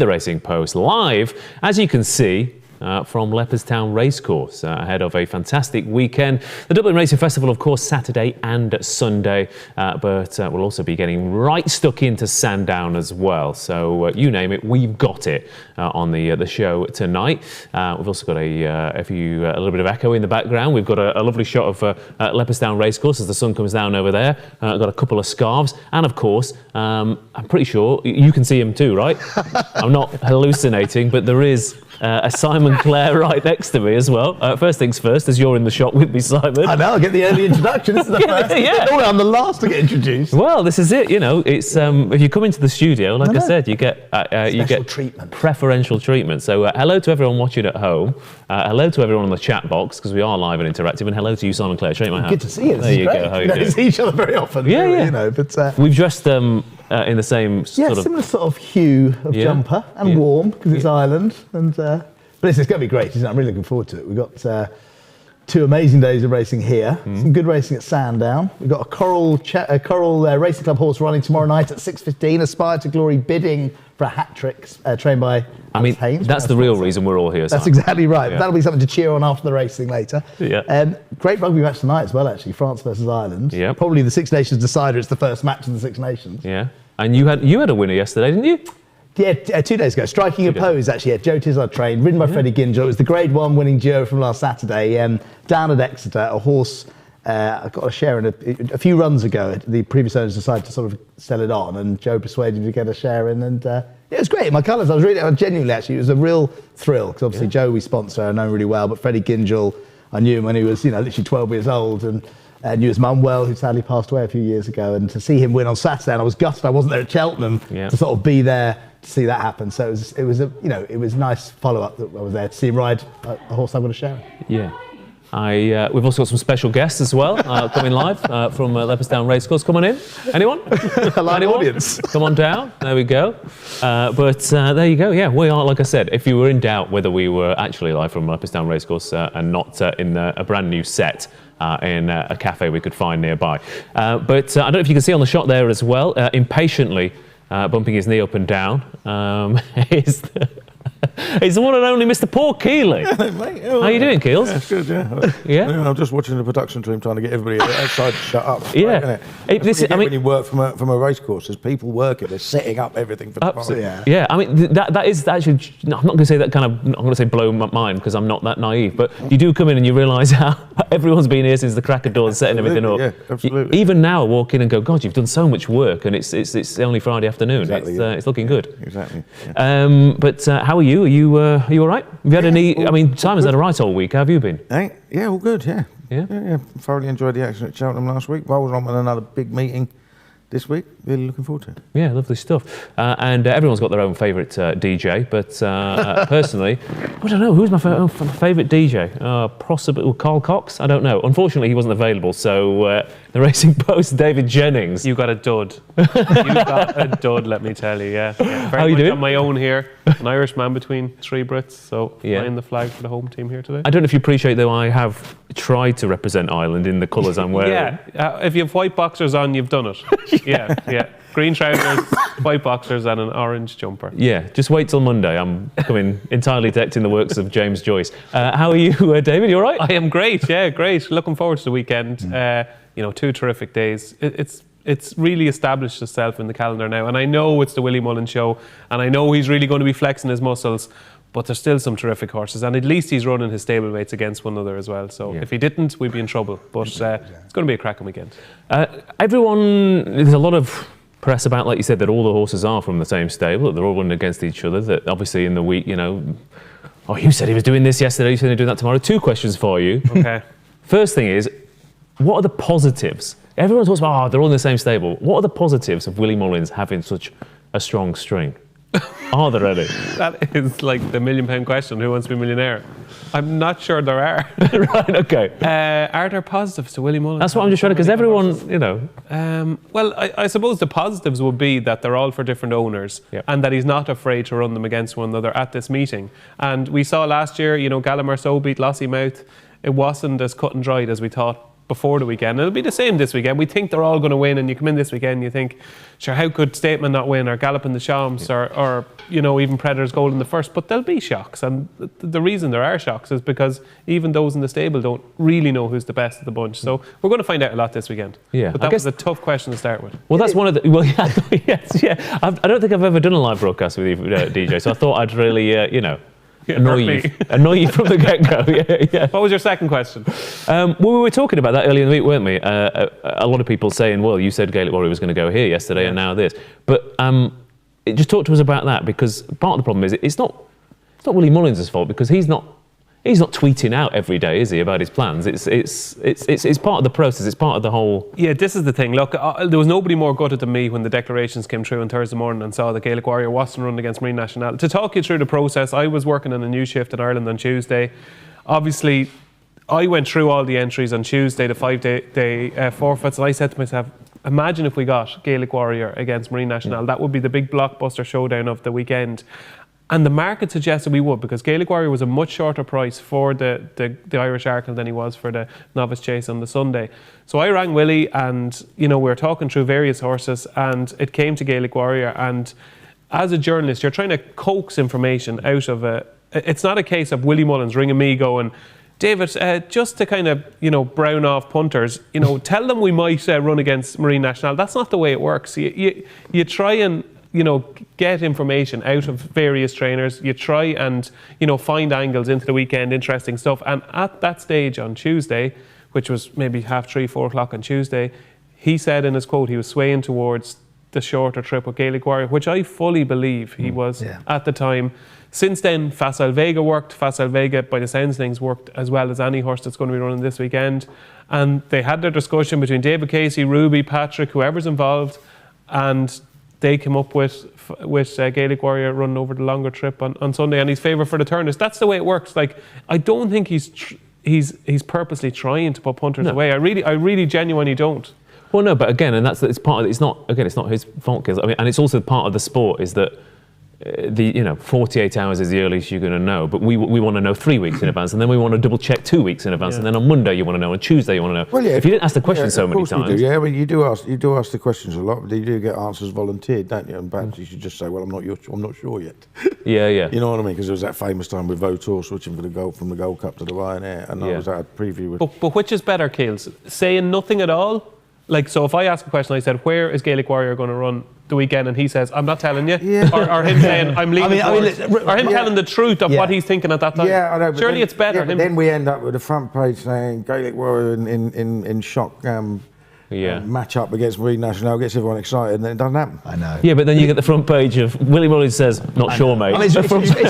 The Racing Post live, as you can see, from Leopardstown Racecourse ahead of a fantastic weekend. The Dublin Racing Festival, of course, Saturday and Sunday, but we'll also be getting right stuck into Sandown as well. So you name it, we've got it on the show tonight. We've also got a little bit of echo in the background. We've got a lovely shot of Leopardstown Racecourse as the sun comes down over there. Got a couple of scarves, and of course, I'm pretty sure you can see him too, right? I'm not hallucinating, but there is a Simon Clare right next to me as well. First things first, as you're in the shot with me, Simon. I know, I'll get the early introduction. This is the first. Yeah. Oh, I'm the last to get introduced. Well, this is it. You know, it's if you come into the studio, like I said, you get treatment, preferential treatment. So hello to everyone watching at home. Hello to everyone on the chat box, because we are live and interactive. And hello to you, Simon Clare. Shake my hand. Good to see you. There you go. How you doing? We don't see each other very often. Yeah. You know, but we've dressed in the same similar sort of hue of jumper and warm because it's Ireland and. But it's going to be great, isn't it? I'm really looking forward to it. We've got 2 amazing days of racing here. Some good racing at Sandown. We've got a Coral Racing Club horse running tomorrow night at 6:15. Aspire to Glory bidding for a hat-trick trained by Haynes. That's the real reason we're all here, Simon. That's exactly right. Yeah. That'll be something to cheer on after the racing later. Yeah. Great rugby match tonight as well, actually. France versus Ireland. Yeah. Probably the Six Nations decider. It's the first match of the Six Nations. Yeah. And you had a winner yesterday, didn't you? Yeah, 2 days ago. Striking a pose, actually. Yeah, Joe Tizard trained, ridden by Freddie Gingerl. It was the Grade 1 winning duo from last Saturday. Down at Exeter, a horse I got a share in a few runs ago. The previous owners decided to sort of sell it on, and Joe persuaded me to get a share in, and it was great. My colours, genuinely, actually, it was a real thrill, because obviously Joe we sponsor, I know him really well, but Freddie Gingerl, I knew him when he was, literally 12 years old, and knew his mum well, who sadly passed away a few years ago, and to see him win on Saturday, and I was gutted I wasn't there at Cheltenham to sort of be there to see that happen. So it was a nice follow-up that I was there to see him ride a horse I'm going to share. Yeah. We've also got some special guests as well coming live from Leopardstown Racecourse. Come on in. Anyone? A live audience. Come on down. There we go. But there you go. Yeah, we are, like I said, if you were in doubt whether we were actually live from Leopardstown Racecourse and not in a brand new set in a cafe we could find nearby. But I don't know if you can see on the shot there as well, impatiently bumping his knee up and down, is the one and only Mr. Paul Kealy. Yeah, mate. How are you doing, Keels? Yeah, it's good, yeah. I'm just watching the production team trying to get everybody outside to shut up. Yeah. When you work from a race course, there's people working, they're setting up everything for the party. Yeah, I mean, that is actually, I'm not going to say that kind of, I'm going to say blow my mind, because I'm not that naive, but you do come in and you realise how everyone's been here since the crack of dawn setting everything up. Yeah, absolutely. Even now, I walk in and go, God, you've done so much work, and it's only Friday afternoon. Exactly, it's looking good. Exactly. Yeah. But how are you? Are you all right? Have you had any? I mean, Simon's had a right old week. How have you been? Hey, yeah, all good. Yeah. Yeah. Thoroughly enjoyed the action at Cheltenham last week. I was on with another big meeting this week. Really looking forward to it. Yeah, lovely stuff. And everyone's got their own favourite DJ, but personally, I don't know, who's my favourite DJ? Possibly Carl Cox? I don't know. Unfortunately, he wasn't available, so the Racing Post, David Jennings. You got a dud. You got a dud, let me tell you, yeah. Very How you much doing? on my own here. An Irish man between 3 Brits, so flying the flag for the home team here today. I don't know if you appreciate, though, I have tried to represent Ireland in the colours I'm wearing. Yeah, if you have white boxers on, you've done it. Yeah. Green trousers, white boxers and an orange jumper. Yeah, just wait till Monday. I'm coming entirely decked in the works of James Joyce. How are you, David? You all right? I am great, yeah, great. Looking forward to the weekend. 2 terrific days. It's really established itself in the calendar now, and I know it's the Willie Mullen show, and I know he's really going to be flexing his muscles, but there's still some terrific horses, and at least he's running his stablemates against one another as well. So if he didn't, we'd be in trouble. But it's going to be a cracking weekend. There's a lot of press about, like you said, that all the horses are from the same stable, that they're all running against each other, that obviously in the week, you said he was doing this yesterday, you said he was doing that tomorrow. 2 questions for you. Okay. First thing is, what are the positives? Everyone talks about, they're all in the same stable. What are the positives of Willie Mullins having such a strong string? Are there any? That is like the £1 million question, who wants to be a millionaire? I'm not sure there are. Right, okay. Are there positives to Willie Mullins? That's what I'm just trying to, because everyone, Well, I suppose the positives would be that they're all for different owners, and that he's not afraid to run them against one another at this meeting. And we saw last year, Gallimar So beat Lossy Mouth. It wasn't as cut and dried as we thought before the weekend. It'll be the same this weekend. We think they're all going to win, and you come in this weekend and you think, sure, how could Statement not win, or Galloping the Shams, or even Predators Gold in the first? But there'll be shocks, and the reason there are shocks is because even those in the stable don't really know who's the best of the bunch. So we're going to find out a lot this weekend. Yeah, but that was a tough question to start with. Well, that's one of the. Well, yeah. I don't think I've ever done a live broadcast with you, DJ. So I thought I'd really, annoy you from the get-go. Yeah. What was your second question? Well, we were talking about that earlier in the week, weren't we? A lot of people saying, well, you said Gaelic Warrior was going to go here yesterday, and now this. But just talk to us about that, because part of the problem is it's not Willie Mullins' fault, because he's not tweeting out every day, is he, about his plans? It's part of the process. It's part of the whole. Yeah, this is the thing. Look, there was nobody more gutted than me when the declarations came through on Thursday morning and saw the Gaelic Warrior wasn't run against Marine National. To talk you through the process, I was working on a new shift in Ireland on Tuesday. Obviously, I went through all the entries on Tuesday, the 5-day forfeits, and I said to myself, imagine if we got Gaelic Warrior against Marine National. That would be the big blockbuster showdown of the weekend. And the market suggested we would, because Gaelic Warrior was a much shorter price for the Irish Arkle than he was for the Novice Chase on the Sunday. So I rang Willie, and we were talking through various horses, and it came to Gaelic Warrior. And as a journalist, you're trying to coax information out of it's not a case of Willie Mullins ringing me going, David, just to kind of, brown off punters, tell them we might run against Marine National. That's not the way it works. You try and get information out of various trainers. You try and, find angles into the weekend, interesting stuff. And at that stage on Tuesday, which was maybe 3:30, 4 o'clock on Tuesday, he said in his quote he was swaying towards the shorter trip with Gaelic Warrior, which I fully believe he was at the time. Since then, Facile Vega worked. Facile Vega, by the sounds of things, worked as well as any horse that's going to be running this weekend. And they had their discussion between David Casey, Ruby, Patrick, whoever's involved, and they came up with Gaelic Warrior running over the longer trip on Sunday, and he's favourite for the Turners. That's the way it works. Like, I don't think he's purposely trying to put punters away. I really genuinely don't. Well, no, but again, and it's part of it. It's not his fault. I mean, and it's also part of the sport is that 48 hours is the earliest you're going to know, but we want to know 3 weeks in advance, and then we want to double check 2 weeks in advance, and then on Monday you want to know, on Tuesday you want to know. Well, yeah, if you didn't ask the question so many times. We do, yeah, well, you do ask the questions a lot, but you do get answers volunteered, don't you? And perhaps you should just say, well, I'm not sure yet. Yeah. You know what I mean? Because there was that famous time with Votor switching from the Gold Cup to the Ryanair, and that was our preview. But which is better, Keels? Saying nothing at all? Like, so if I ask a question, I said, where is Gaelic Warrior going to run the weekend, and he says, I'm not telling you, or him saying, I'm leaving, or him telling the truth of what he's thinking at that time. Yeah, I know. Surely it's better. But then we end up with a front page saying Gaelic Warrior in shock match up against Marine National, gets everyone excited, and then it doesn't happen. I know. Yeah, but then you get the front page of Willie Mullins says, not sure, mate. I mean, it's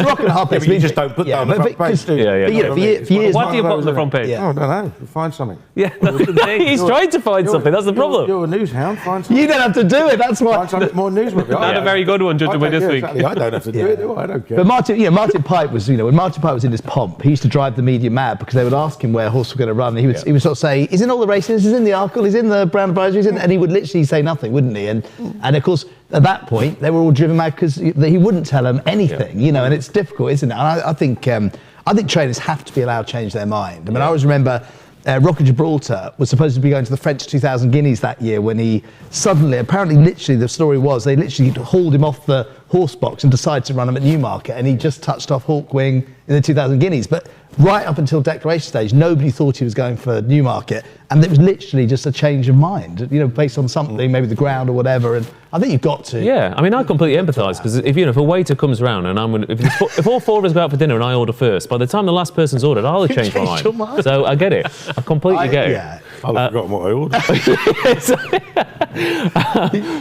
rock and a hard place. You just don't put that on the front page, do you? For years, what do you put on the front page? I don't know. Find something. Yeah, that's the thing. He's trying to find something. That's the problem. You're a news hound. Find something. You don't have to do it. That's why. Find something more newsworthy. Not a very good one, judging by this week. Exactly. I don't have to do it. Do I? I don't care. But Martin Pipe was, when Martin Pipe was in his pomp, he used to drive the media mad because they would ask him where a horse was going to run. And he would sort of say, he's in all the races, he's in the Arkle, he's in the Brown Advisories, and he would literally say nothing, wouldn't he? And of course, at that point, they were all driven mad because he wouldn't tell them anything, and it's difficult, isn't it? And I think trainers have to be allowed to change their mind. I mean, I always remember Rocket Gibraltar was supposed to be going to the French 2000 Guineas that year when he suddenly, apparently literally the story was, they literally hauled him off the horse box and decided to run him at Newmarket, and he just touched off Hawkwing in the 2000 Guineas. But right up until declaration stage, nobody thought he was going for Newmarket, and it was literally just a change of mind, based on something, maybe the ground or whatever. And I think you've got to. Yeah, I mean, I completely empathise, because if a waiter comes round and if all four of us go out for dinner and I order first, by the time the last person's ordered, I'll have changed my mind. So I get it. I completely get it. Yeah. I've forgotten what I ordered.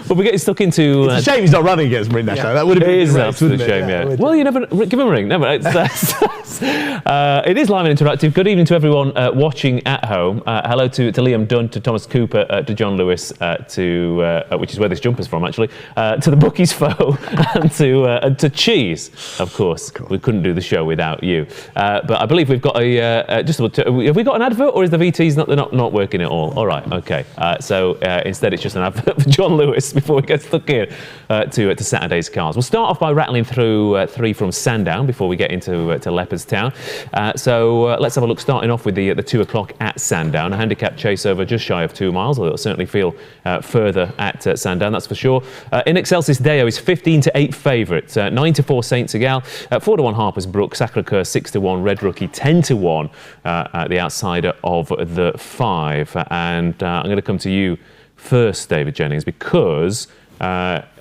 But we're getting stuck into. It's a shame he's not running against Marine National. That would have been an absolute shame. Yeah. Well, you never give him a ring. No, but it is live and interactive. Good evening to everyone watching at home. Hello to Liam Dunn, to Thomas Cooper, to John Lewis, which is where this jumper's from actually, to the Bookies Foe, and to Cheese. Of course, we couldn't do the show without you. But I believe we've got have we got an advert, or is the VT's not working at all? All right, okay. So instead, it's just an advert for John Lewis before we get stuck in to Saturday's cars. We'll start off by rattling through three from Sandown before we get into Leopardstown. So let's have a look, starting off with the 2 o'clock at Sandown. A handicap chase over just shy of 2 miles, although it'll certainly feel further at Sandown, that's for sure. In Excelsis Deo is 15-8 favourite, 9-4 Saint Segal, 4-1 Harper's Brook, Sacre-Cœur 6-1, Red Rookie 10-1 at the outsider of the 5. And I'm going to come to you first, David Jennings, because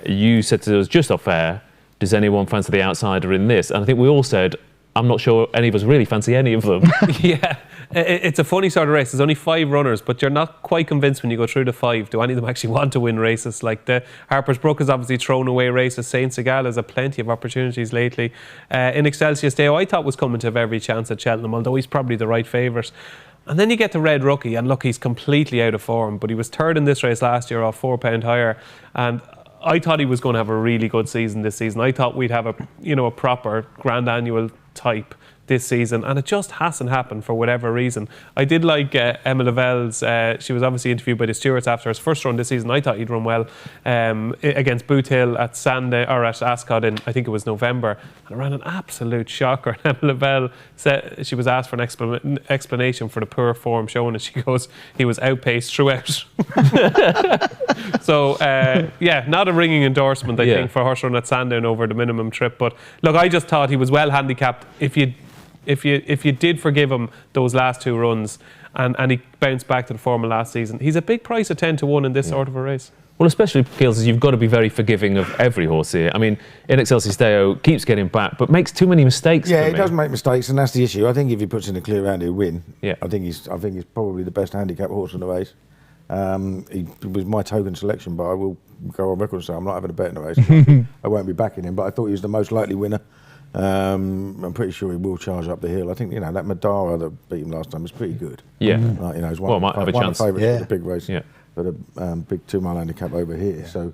you said to us just off air, does anyone fancy the outsider in this? And I think we all said, I'm not sure any of us really fancy any of them. Yeah, it's a funny sort of race. There's only 5 runners, but you're not quite convinced when you go through the 5. Do any of them actually want to win races? Like the Harper's Brook has obviously thrown away races. Saint Segal has had plenty of opportunities lately. In Excelsis Deo, I thought was coming to have every chance at Cheltenham, although he's probably the right favourite. And then you get to Red Rookie, and look, he's completely out of form. But he was third in this race last year off £4 higher, and I thought he was going to have a really good season this season. I thought we'd have a proper grand annual type this season, and it just hasn't happened for whatever reason. I did like Emma Lavelle's, she was obviously interviewed by the stewards after his first run this season. I thought he'd run well against Boot Hill at Sandown, or at Ascot in, I think it was November, and ran an absolute shocker. Emma Lavelle said, she was asked for an explanation for the poor form shown, and she goes, he was outpaced throughout. So yeah, not a ringing endorsement, I think, for horse run at Sandown over the minimum trip. But look, I just thought he was well handicapped. If you did forgive him those last 2 runs and he bounced back to the form of last season, he's a big price at 10-1 in this sort of a race. Well, especially because you've got to be very forgiving of every horse here. I mean, In Excelsis Deo keeps getting back, but makes too many mistakes. Yeah, he does make mistakes, and that's the issue. I think if he puts in a clear round, he'll win. Yeah. I think he's probably the best handicap horse in the race. He was my token selection, but I will go on record and say I'm not having a bet in the race. I won't be backing him, but I thought he was the most likely winner. I'm pretty sure he will charge up the hill. I think that Madara that beat him last time was pretty good. Yeah, he's one might have a chance. One of the favourites for the big race, but a big 2 mile handicap over here. So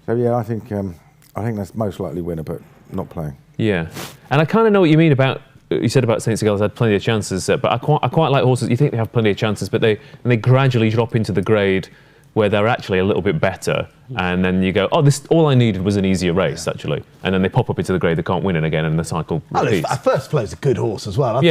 yeah, I think that's most likely winner, but not playing. Yeah, and I kind of know what you mean about. You said about Saint Segal's had plenty of chances, but I quite like horses. You think they have plenty of chances, but they gradually drop into the grade where they're actually a little bit better, and then you go, oh, this all I needed was an easier race, actually, and then they pop up into the grade they can't win it again, and the cycle repeats. First Flow's a good horse as well. I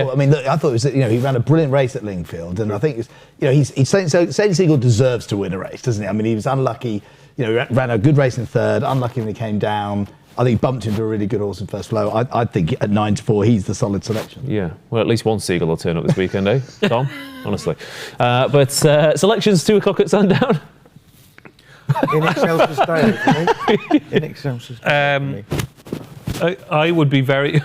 thought it was, he ran a brilliant race at Lingfield, and I think Saint Segal deserves to win a race, doesn't he? I mean, he was unlucky. He ran a good race in third, unlucky when he came down. I think he bumped into a really good horse in First Flow. I think at 9-4, he's the solid selection. Yeah, well, at least one Seagull will turn up this weekend, eh, Tom? Honestly. But selections 2 o'clock at Sandown. In Excelsis Deo, for me. In Excelsis Deo, I would be very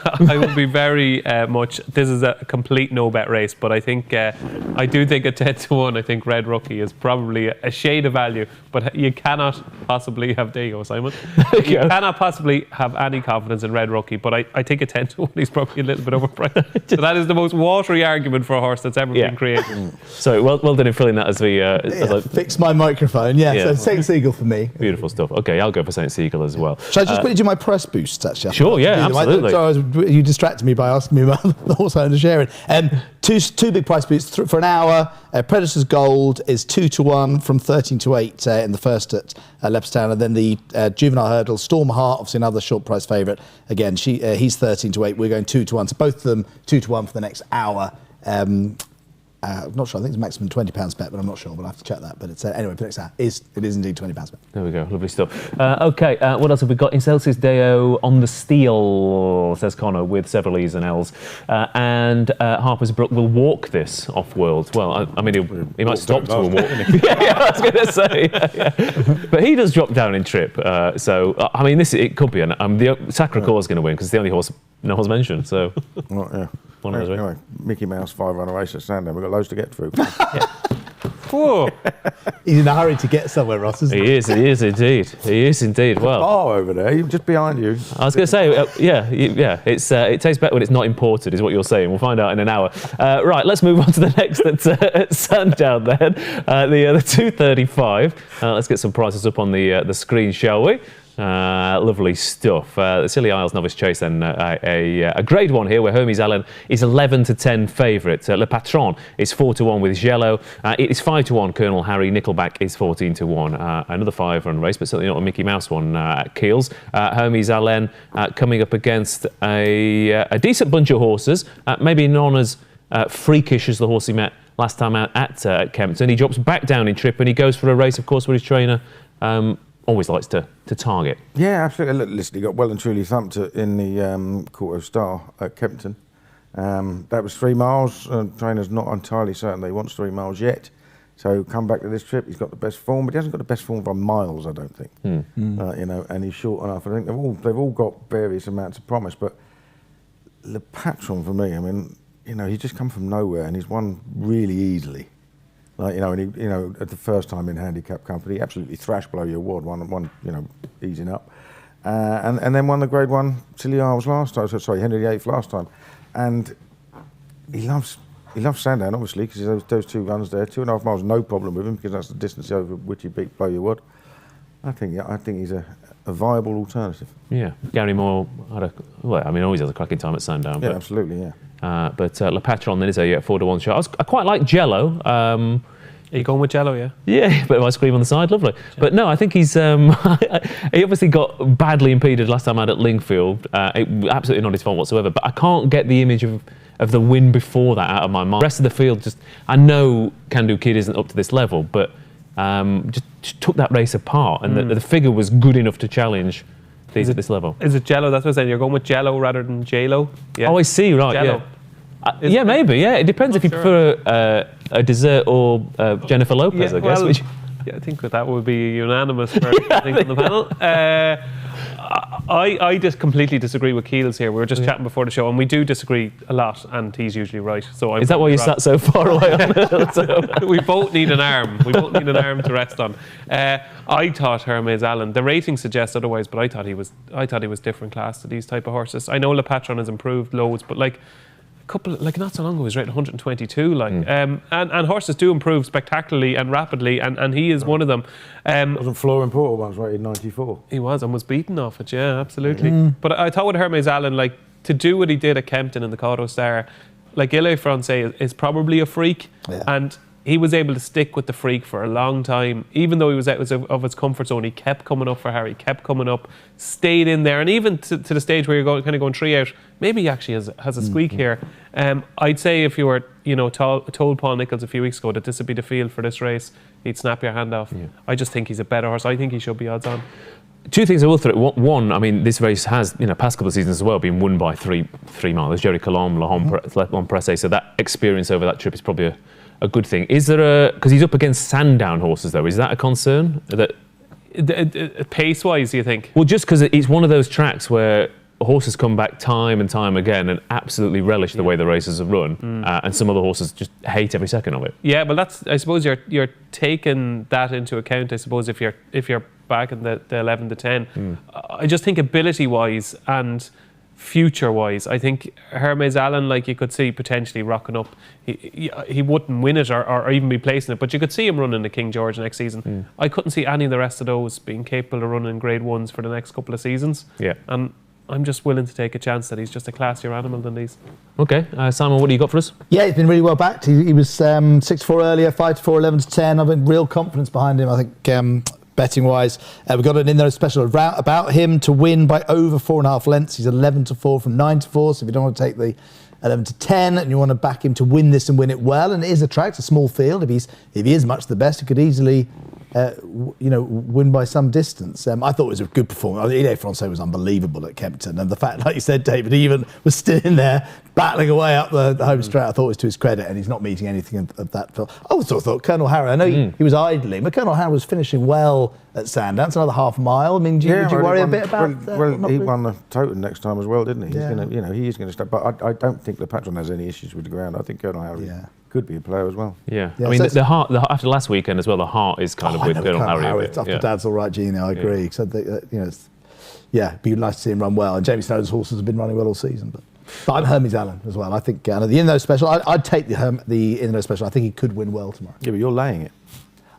much. This is a complete no bet race, but I think I do think at 10-1. I think Red Rookie is probably a shade of value, but you cannot possibly have. There you go, Simon. You cannot possibly have any confidence in Red Rookie, but I think at 10-1 he's probably a little bit overpriced. So that is the most watery argument for a horse that's ever been created. So well done in filling that as the. Fix my microphone. So Saint Segal for me. Beautiful stuff. Okay, I'll go for Saint Segal as well. Shall I just quickly do my press boosts actually? Sure, yeah, absolutely. You distracted me by asking me about the horse owner sharing. Two big price boosts for an hour. Predator's Gold is 2-1 from 13-8 in the first at Leopardstown, and then the juvenile hurdle Storm Heart, obviously another short price favourite. Again, he's 13-8. We're going 2-1. So both of them 2-1 for the next hour. I'm not sure. I think it's a maximum £20 bet, but I'm not sure. We'll have to check that. But it's anyway. For next hour, it is indeed £20 bet. There we go. Lovely stuff. Okay. What else have we got? In Excelsis Deo on the steel, says Connor, with several E's and L's. And Harper's Brook will walk this off-world. Well, I mean, he might stop to a walk. Yeah, I was going to say. But he does drop down in trip. So I mean, it could be. The Sacre-Cœur is going to win because it's the only horse no one's mentioned. So. Well, yeah. Anyway, Mickey Mouse 5-run race at Sandown. We've got loads to get through. He's in a hurry to get somewhere, Ross, isn't he? He is indeed. He is indeed. Well, over there, just behind you. I was going to say, it tastes better when it's not imported, is what you're saying. We'll find out in an hour. Right, let's move on to the next at Sandown then. The 2:35. Let's get some prices up on the screen, shall we? Lovely stuff. The Scilly Isles Novice Chase then, a grade 1 here where Hermes Allen is 11 to 10 favourite. Le Patron is 4 to 1 with Jello. It is 5 to 1. Colonel Harry Nickelback is 14 to 1. Another 5-run race, but certainly not a Mickey Mouse one at Keels. Hermes Allen coming up against a decent bunch of horses, maybe not as freakish as the horse he met last time out at Kempton. He drops back down in trip and he goes for a race, of course, where his trainer always likes to target. Yeah, absolutely. Look, listen, he got well and truly thumped in the Quarter Star at Kempton. That was 3 miles. Trainer's not entirely certain that he wants 3 miles yet. So come back to this trip, he's got the best form, but he hasn't got the best form by miles, I don't think. And he's short enough. I think they've all got various amounts of promise, but Le Patron for me, I mean, he's just come from nowhere and he's won really easily. And he, at the first time in handicap company, absolutely thrashed Blow Your Wad, won, easing up, and then won the Grade 1 Scilly Isles last time. Sorry, Henry VIII last time, and he loves Sandown obviously because those 2 runs there, 2.5 miles, no problem with him because that's the distance over which he beat Blow Your Wad. I think he's a viable alternative. Yeah, Gary Moore always has a cracking time at Sandown. Yeah, absolutely, yeah. But Le Patron then is a 4 to 1 shot. I quite like Jello. Are you going with Jello, yeah? Yeah, a bit of ice cream on the side, lovely. But no, I think he's he obviously got badly impeded last time out at Lingfield. Absolutely not his fault whatsoever. But I can't get the image of the win before that out of my mind. The rest of the field, I know Can Do Kid isn't up to this level, but just took that race apart, and the figure was good enough to challenge these at this level. Is it Jello? That's what I'm saying. You're going with Jello rather than J-Lo? Yeah. Oh, I see, right, Jello. Yeah. Maybe, yeah. It depends if you prefer a dessert or Jennifer Lopez, I guess. I think that would be unanimous for everything on the panel. I just completely disagree with Keels here. We were just chatting before the show, and we do disagree a lot, and he's usually right. So is that why you sat so far away on it? We both need an arm. We both need an arm to rest on. I thought Hermes Allen, the rating suggests otherwise, but I thought he was different class to these type of horses. I know Le Patron has improved loads, but not so long ago he was rated 122. And horses do improve spectacularly and rapidly, and he is one of them. Wasn't Flooring Porter once rated 94? He was, and was beaten off it, yeah, absolutely. But I thought with Hermes Allen, to do what he did at Kempton in the Quarter Star, Ile Francais is probably a freak, and he was able to stick with the freak for a long time. Even though he was out of his comfort zone, he kept coming up for Harry, kept coming up, stayed in there, and even to the stage where you're going 3 out, maybe he actually has a squeak here. I'd say if you were, told Paul Nicholls a few weeks ago that this would be the field for this race, he'd snap your hand off. Yeah. I just think he's a better horse. I think he should be odds on. 2 things I will throw. One, this race has, past couple of seasons as well, been won by three miles. Jerry Colombe, Le Presse, so that experience over that trip is probably a good thing. Is there because he's up against Sandown horses though, is that a concern? Pace-wise, do you think? Well, just because it's one of those tracks where horses come back time and time again and absolutely relish the way the races have run, and some other horses just hate every second of it. Yeah, but I suppose you're taking that into account. I suppose if you're back in the 11 to 10, I just think ability-wise and future-wise, I think Hermes Allen, you could see potentially rocking up. He wouldn't win it or even be placing it, but you could see him running the King George next season. I couldn't see any of the rest of those being capable of running Grade 1s for the next couple of seasons. Yeah. And I'm just willing to take a chance that he's just a classier animal than these. Okay, Simon, what do you got for us? Yeah, he's been really well backed. He was 6-4 earlier, 5-4, 11 to 10. I've been real confidence behind him, I think, betting wise. We've got an in there special about him to win by over 4.5 lengths. He's 11 to 4 from 9 to 4. So if you don't want to take the 11 to 10 and you want to back him to win this and win it well, and it is a track, it's a small field. If he is much the best, he could easily win by some distance. I thought it was a good performance. Ile Francais was unbelievable at Kempton, and the fact, like you said, David, he even was still in there battling away up the home straight, I thought was to his credit, and he's not meeting anything of that. I also thought Colonel Harry, I know he was idling, but Colonel Harry was finishing well at Sandown. It's another half mile. I mean, would you worry a bit about that? Well, he won the Toten next time as well, didn't he? Yeah. He is going to step. But I don't think Le Patron has any issues with the ground. I think Colonel Harry could be a player as well. Yeah. I mean, the heart after last weekend as well. The heart is kind of with Colonel Harry. After Dad's all right, Gino. I agree. So it'd be nice to see him run well. And Jamie Snowden's horses have been running well all season, but I'm Hermes Allen as well. I think the In-Those Special. I'd take the In-Those Special. I think he could win well tomorrow. Yeah, but you're laying it.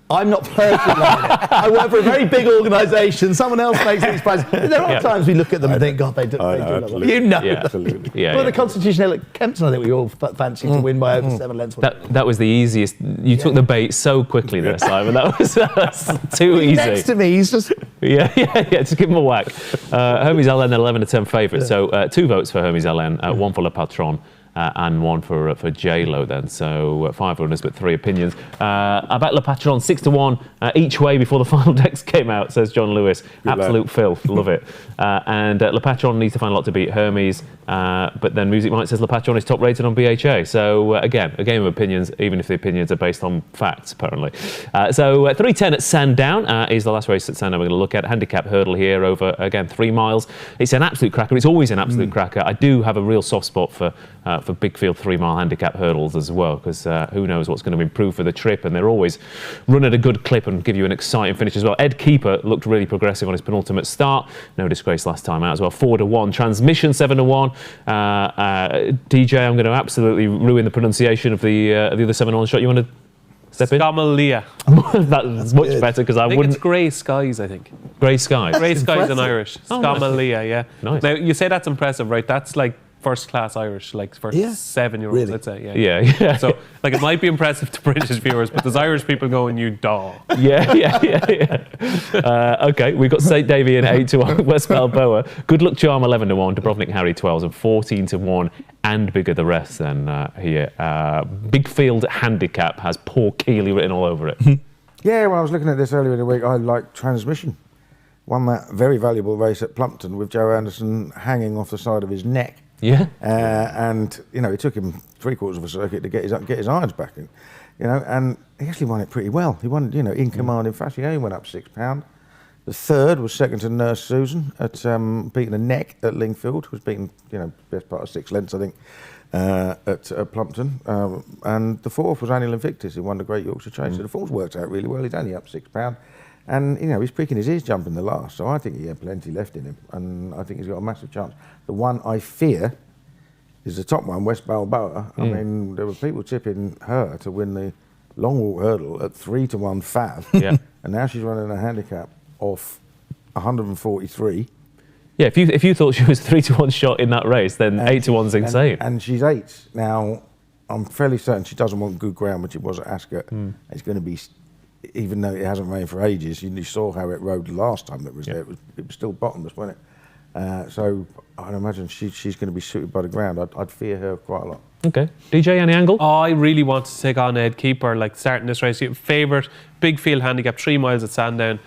I'm not personally loving it. I work for a very big organisation. Someone else makes these prizes. There are times we look at them and think, God, they do love it. You know. Yeah. Absolutely. Yeah, Well, yeah. the Constitution Kempton, I think we all fancy to win by over 7 lengths. That was the easiest. You took the bait so quickly there, Simon. That was too easy. Next to me, he's just... Yeah. Just give him a whack. Hermes Allen, 11 to 10 favourite. So 2 votes for Hermes Allen, 1 for Le Patron. And 1 for J-Lo then, so 5 runners but 3 opinions. I bet Le Patron 6 to 1 each way before the final decks came out, says John Lewis. Absolute filth, love it. And Le Patron needs to find a lot to beat Hermes, but then Music Mike says Le Patron is top rated on BHA. So again, a game of opinions, even if the opinions are based on facts, apparently. So 3:10 at Sandown is the last race at Sandown we're going to look at. Handicap hurdle here over, again, 3 miles. It's an absolute cracker. It's always an absolute cracker. I do have a real soft spot for big field 3-mile handicap hurdles as well, because who knows what's going to improve for the trip, and they're always run at a good clip and give you an exciting finish as well. Ed Keeper looked really progressive on his penultimate start. No disgrace last time out as well. 4 to 1. Transmission 7 to 1. DJ, I'm going to absolutely ruin the pronunciation of the other 7 to 1 shot. You want to step in? Scamalia. That's much better, because I think wouldn't. it's Grey Skies, I think. Grey skies. Grey Skies in impressive. Irish. Oh, nice. Scamalia, yeah. Nice. Now, you say that's impressive, right? That's like first class Irish, like for 7-year-olds, Really? I'd say. Yeah. So, like, it might be impressive to British viewers, but there's Irish people going, you daw. Yeah. Okay, we've got St. Davy in 8 to 1, West Balboa. Good Luck Charm 11 to 1, Dubrovnik Harry 12s, and 14 to 1, and bigger the rest than here. Big Field Handicap has poor Kealy written all over it. Yeah, when I was looking at this earlier in the week, I liked Transmission. Won that very valuable race at Plumpton with Joe Anderson hanging off the side of his neck. Yeah. And, you know, it took him 3/4 of a circuit to get his irons back in, you know, and he actually won it pretty well. He won, you know, in commanding fashion. He only went up £6. The third was second to Nurse Susan at beating a neck at Lingfield, was beaten, you know, best part of 6 lengths, I think, at Plumpton. And the fourth was Annual Invictus, who won the Great Yorkshire Chase. So the fourth worked out really well. He's only up £6. And, you know, he's pricking his ears jumping the last, so I think he had plenty left in him, and I think he's got a massive chance. The one I fear is the top one, West Balboa. I mean, there were people tipping her to win the long walk hurdle at 3 to 1 fab, and now she's running a handicap off 143. Yeah, if you thought she was 3 to 1 shot in that race, then 8 to 1's insane. And she's 8. Now, I'm fairly certain she doesn't want good ground, which it was at Ascot. It's going to be, even though it hasn't rained for ages, you saw how it rode the last time that was there. It was still bottomless, wasn't it? So I'd imagine she's going to be suited by the ground. I'd fear her quite a lot. Okay. DJ, any angle? Oh, I really want to take on Ed Keeper, like starting this race. Favourite, big field handicap, 3 miles at Sandown.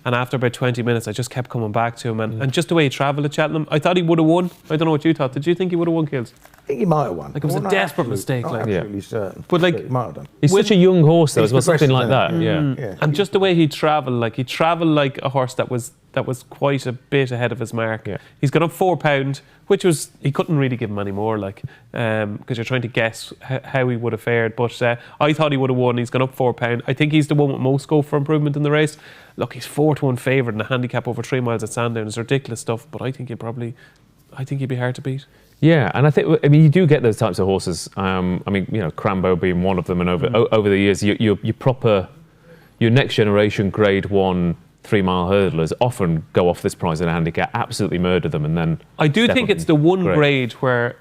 And after about 20 minutes, I just kept coming back to him. And just the way he travelled at Cheltenham, I thought he would have won. I don't know what you thought. Did you think he would have won, Kills? I think he might have won. Like, it was a desperate mistake. Not Like, absolutely certain. But, like, he might have done. He's such a young horse, though, as well, something like that. progressive, Yeah. Yeah. and just the way he travelled like a horse that was quite a bit ahead of his mark. Yeah. He's got up £4, which was, he couldn't really give him any more, like, because you're trying to guess how he would have fared. But I thought he would have won. He's gone up £4. I think he's the one with most scope for improvement in the race. Look, he's 4 to 1 favourite, and a handicap over 3 miles at Sandown is ridiculous stuff. But I think he'd be hard to beat. Yeah, and I mean, you do get those types of horses. I mean, you know, Crambo being one of them, and over the years, your next generation Grade 1 3-mile hurdlers often go off this prize in a handicap, absolutely murder them, and then I do step think up it's the one great. grade where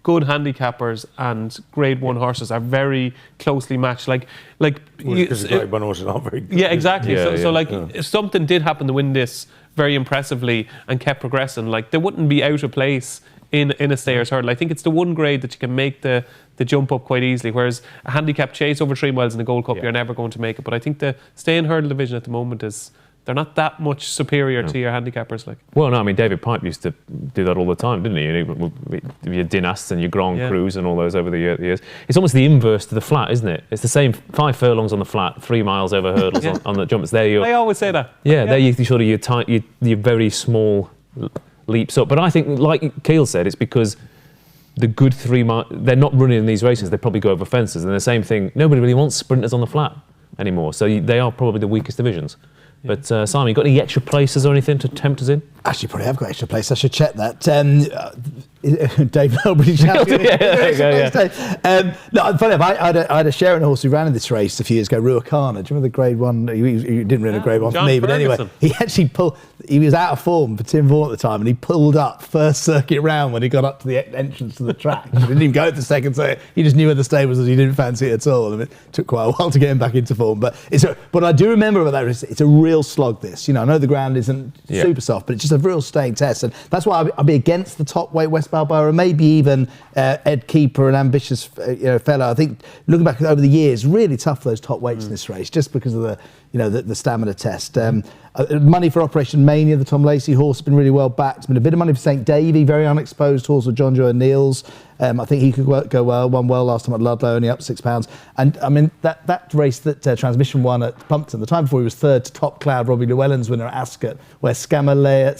good handicappers and Grade 1 horses are very closely matched. Because the Grade 1 horses aren't very good. Yeah, exactly. Yeah, So yeah. if something did happen to win this very impressively and kept progressing, like, they wouldn't be out of place in a stayer's hurdle. I think it's the one grade that you can make the jump up quite easily, whereas a handicap chase over 3 miles in the Gold Cup, you're never going to make it. But I think the staying hurdle division at the moment they're not that much superior to your handicappers. Like, Well, no, I mean, David Pipe used to do that all the time, didn't he? Your Dynasts and your Grand Crus and all those over the years. It's almost the inverse to the flat, isn't it? It's the same 5 furlongs on the flat, 3 miles over hurdles on the jumps. There I always say that. they're your very small leaps up. But I think, like Keel said, it's because the good 3 mile, they're not running in these races. They probably go over fences. And the same thing, nobody really wants sprinters on the flat anymore. So they are probably the weakest divisions. But Simon, you got any extra places or anything to tempt us in? Actually, probably have got extra place. I should check that. Dave Melbury. No, funny enough, I had a sharing horse who ran in this race a few years ago, Ruakana. Do you remember the Grade 1? He didn't run a Grade 1 for me, but anyway, he actually he was out of form for Tim Vaughan at the time, and he pulled up first circuit round when he got up to the entrance to the track. He didn't even go to the second circuit. He just knew where the stables was. He didn't fancy it at all. And it took quite a while to get him back into form. But what I do remember about that race, it's a real slog, this. I know the ground isn't super soft, but it's just a real staying test. And that's why I'd be against the top weight West Balboa, and maybe even Ed Keeper, an ambitious fellow. I think looking back over the years, really tough those top weights in this race, just because of the stamina test. Money for Operation Mania, the Tom Lacey horse, has been really well backed. Been a bit of money for St Davy, very unexposed horse with John Joe O'Neill's. I think he could go well. Won well last time at Ludlow, only up £6. And I mean that race that Transmission won at Pumpton, the time before he was third to Top Cloud, Robbie Llewellyn's winner at Ascot, where Scamalea.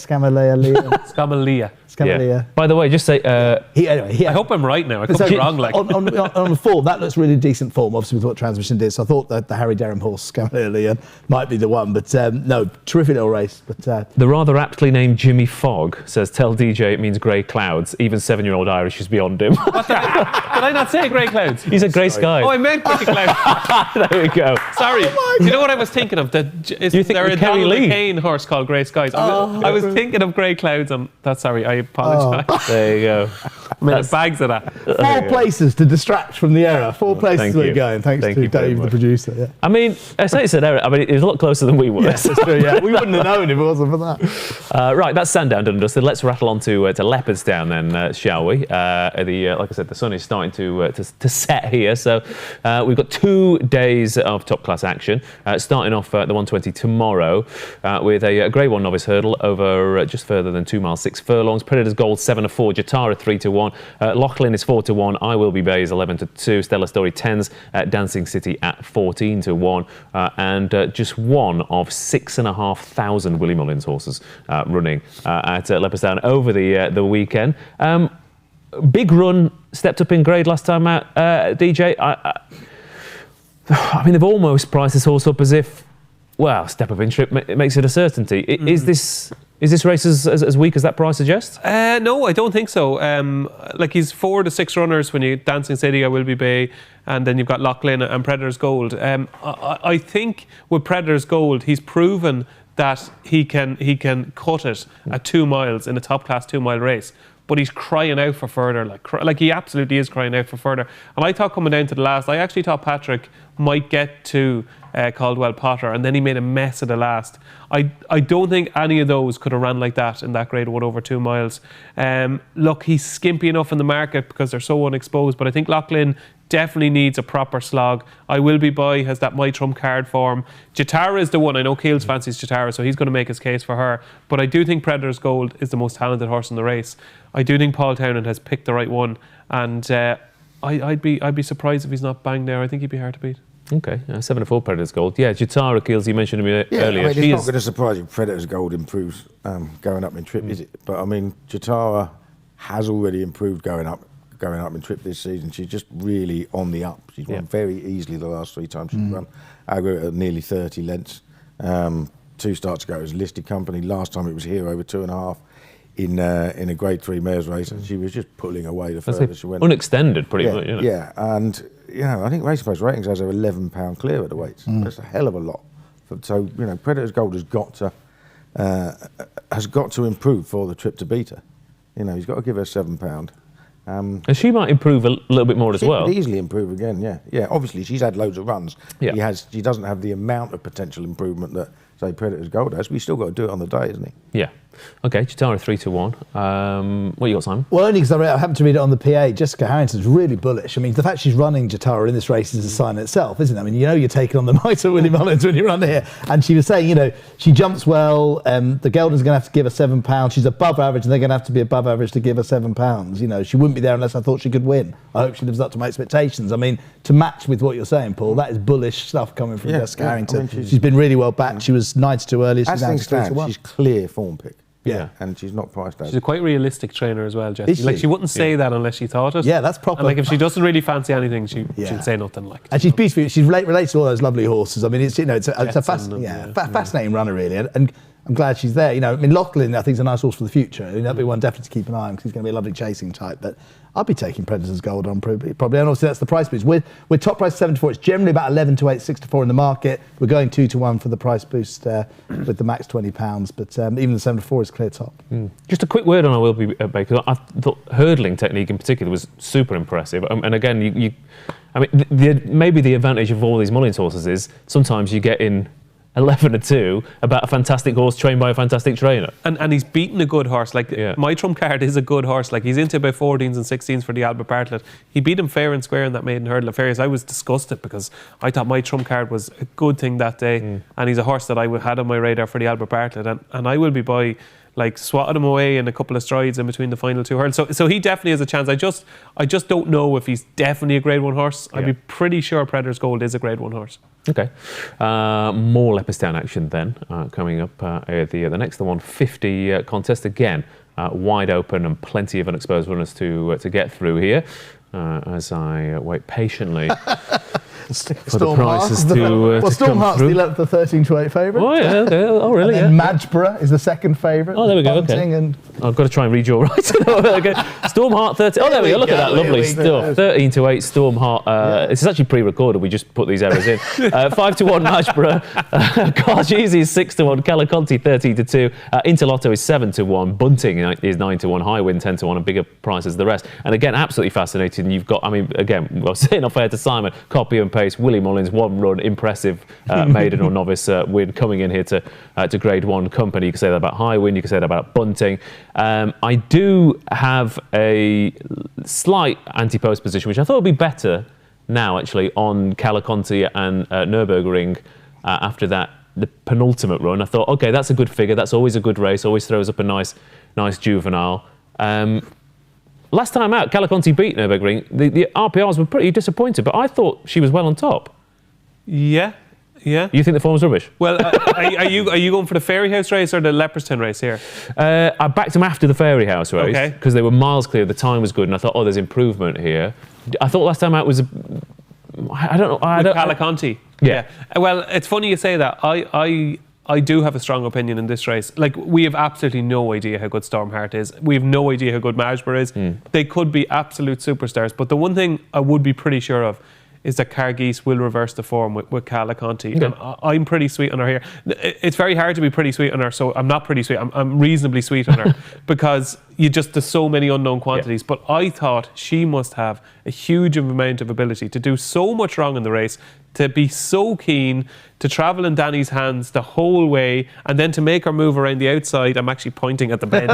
Yeah. By the way, just say... I hope I'm right now. I could be wrong. On the form, that looks really decent form, obviously, with what Transmission did. So I thought that the Harry Derham horse, Scamalea, might be the one. But no, terrific little race. But the rather aptly named Jimmy Fogg says, tell DJ it means grey clouds. Even 7-year-old Irish is beyond him. Did I not say grey clouds? He said grey skies. Oh, I meant grey clouds. There we go. Sorry. Do you know what I was thinking of? Is there a Donald McCain horse called Grey Skies? I was thinking of grey clouds. Sorry, I apologise. There you go. Bags of that. 4 places to distract from the error. 4 places we're going. Thanks to Dave, the producer. Yeah. I mean, I say it's an error. I mean, it was a lot closer than we were. Yes, that's true. Yeah, we wouldn't have known if it wasn't for that. Right, that's Sandown done and dusted. Let's rattle on to Leopardstown then, shall we? Like I said, the sun is starting to set here, so we've got 2 days of top class action. Starting off the 120 tomorrow with a Grade 1 novice hurdle over just further than 2 miles 6 furlongs. Predator's Gold 7-4, Jatara 3-1, Loughlin is 4-1, I Will Be Bay is 11-2, Stella Story 10s, Dancing City at 14-1, and just one of 6,500 Willie Mullins horses running at Leopardstown over the weekend. Big run, stepped up in grade last time out, DJ. I mean, they've almost priced this horse up as if, well, step up in trip makes it a certainty. Is this race as weak as that price suggests? No, I don't think so. He's 4 to 6 runners when you Dancing City, I Will Be Bay, and then you've got Loughlin and Predator's Gold. I think with Predator's Gold, he's proven that he can cut it at 2 miles in a top class 2 mile race. But he's crying out for further, like he absolutely is crying out for further. And I thought coming down to the last, I actually thought Patrick might get to Caldwell Potter, and then he made a mess of the last. I don't think any of those could have ran like that in that Grade 1 over 2 miles. Look, he's skimpy enough in the market because they're so unexposed, but I think Loughlin definitely needs a proper slog. I Will Be By has that My Trump card form. Jatara is the one. I know Keels fancies Jatara, so he's going to make his case for her. But I do think Predator's Gold is the most talented horse in the race. I do think Paul Townend has picked the right one, and I'd be surprised if he's not banged there. I think he'd be hard to beat. Okay, 7-4 Predator's Gold. Yeah, Jatara, Keels, you mentioned him earlier. I mean, it's not going to surprise you. Predator's Gold improves going up in trip, is it? But I mean, Jatara has already improved going up in trip this season. She's just really on the up. She's won very easily the last 3 times she's run. Aggregate at nearly 30 lengths. 2 starts ago it was a listed company. Last time it was here over 2.5 in a Grade 3 mares race, and she was just pulling away the furthest she went. Unextended, pretty much. Yeah, and I think Racing Post Ratings has her £11 clear at the weights. That's a hell of a lot. So Predator's Gold has got to improve for the trip to beat her. He's got to give her £7. And she might improve a little bit more as well. She could easily improve again, yeah. Obviously, she's had loads of runs. Yeah. She doesn't have the amount of potential improvement that, say, Predator's Gold has. But he's still got to do it on the day, isn't he? Yeah. Okay, Jatara 3-1. What you got, Simon? Well, only because I happened to read it on the PA. Jessica Harrington's really bullish. I mean, the fact she's running Jatara in this race is a sign in itself, isn't it? I mean, you're taking on the might of Willie Mullins when you run here. And she was saying, she jumps well. The Gelding's going to have to give her £7. She's above average, and they're going to have to be above average to give her £7. She wouldn't be there unless I thought she could win. I hope she lives up to my expectations. I mean, to match with what you're saying, Paul, that is bullish stuff coming from Jessica Harrington. I mean, she's been really well backed. She was 9-2 earlier. She's now 3-1. She's clear form pick. Yeah. And she's not priced out. She's a quite realistic trainer as well, Jess. Is Like she? she wouldn't say that unless she thought it. Yeah, that's proper. And like if she doesn't really fancy anything, Yeah. she'll say nothing like. And she's beautiful. She relates to all those lovely horses. I mean, it's it's a Jetson fascinating runner, really. And I'm glad she's there. I mean, Lachlan, I think, is a nice horse for the future. That'll be one definitely to keep an eye on because he's going to be a lovely chasing type. But I'll be taking Predator's Gold on probably. And obviously that's the price boost. We're top price 7 to 4. It's generally about 11 to 8, 6 to 4 in the market. We're going 2 to 1 for the price boost with the max £20. But even the 7 to 4 is clear top. Just a quick word on I Will Be Baker. I thought hurdling technique in particular was super impressive. And again, I mean, maybe the advantage of all these Mullins horses is sometimes you get in 11 to 2 about a fantastic horse trained by a fantastic trainer. And he's beaten a good horse. Like, my trump card is a good horse. Like, he's into about 14s and 16s for the Albert Bartlett. He beat him fair and square in that maiden hurdle of Fairies. I was disgusted because I thought my trump card was a good thing that day. And he's a horse that I had on my radar for the Albert Bartlett. And I will be by, like, swatted him away in a couple of strides in between the final 2 hurdles. So he definitely has a chance. I just don't know if he's definitely a Grade 1 horse. I'd be pretty sure Predator's Gold is a Grade 1 horse. Okay. More Leopardstown action then coming up. The next, the 150 contest again, wide open and plenty of unexposed runners to get through here. As I wait patiently for the prices to Storm come Heart's through. the 13 to 8 favourite. Oh yeah, okay. Oh really? And then Madgeborough is the second favourite. Oh, there we go. Bunting Okay. and I've got to try and read your writing. Okay. Stormheart 13. Oh, there we go. Look at that lovely There we go. stuff. 13 to 8 Stormheart. This is actually pre-recorded. We just put these errors in. 5 to 1 Madgeborough. Cargeezy is 6 to 1. Calaconte 13 to 2. Interlotto is 7 to 1. Bunting is 9 to 1. Highwind 10 to 1. And bigger prices the rest. And again, absolutely fascinating. You've got, I mean, again, I was saying off air to Simon, copy and paste. Willie Mullins, 1 run, impressive maiden or novice win coming in here to Grade 1 company. You can say that about Highwind. You can say that about Bunting. I do have a slight anti-post position, which I thought would be better now, actually, on Calaconte and Nürburgring after the penultimate run. I thought, okay, that's a good figure. That's always a good race. Always throws up a nice juvenile. Last time out, Calaconte beat Nürburgring. The RPRs were pretty disappointed, but I thought she was well on top. Yeah. You think the form was rubbish? Well, are you going for the Fairy House race or the Leopardstown race here? I backed them after the Fairy House race Okay. because they were miles clear. The time was good, and I thought, there's improvement here. I thought last time out was, I don't know. Calaconte. Yeah. Well, it's funny you say that. I do have a strong opinion in this race. Like, we have absolutely no idea how good Stormheart is. We have no idea how good Madgeborough is. They could be absolute superstars. But the one thing I would be pretty sure of is that Cargeese will reverse the form with Calaconte. Okay. And I'm pretty sweet on her here. It's very hard to be pretty sweet on her, so I'm not pretty sweet. I'm reasonably sweet on her because there's so many unknown quantities. Yeah. But I thought she must have a huge amount of ability to do so much wrong in the race, to be so keen, to travel in Danny's hands the whole way, and then to make her move around the outside. I'm actually pointing at the bend.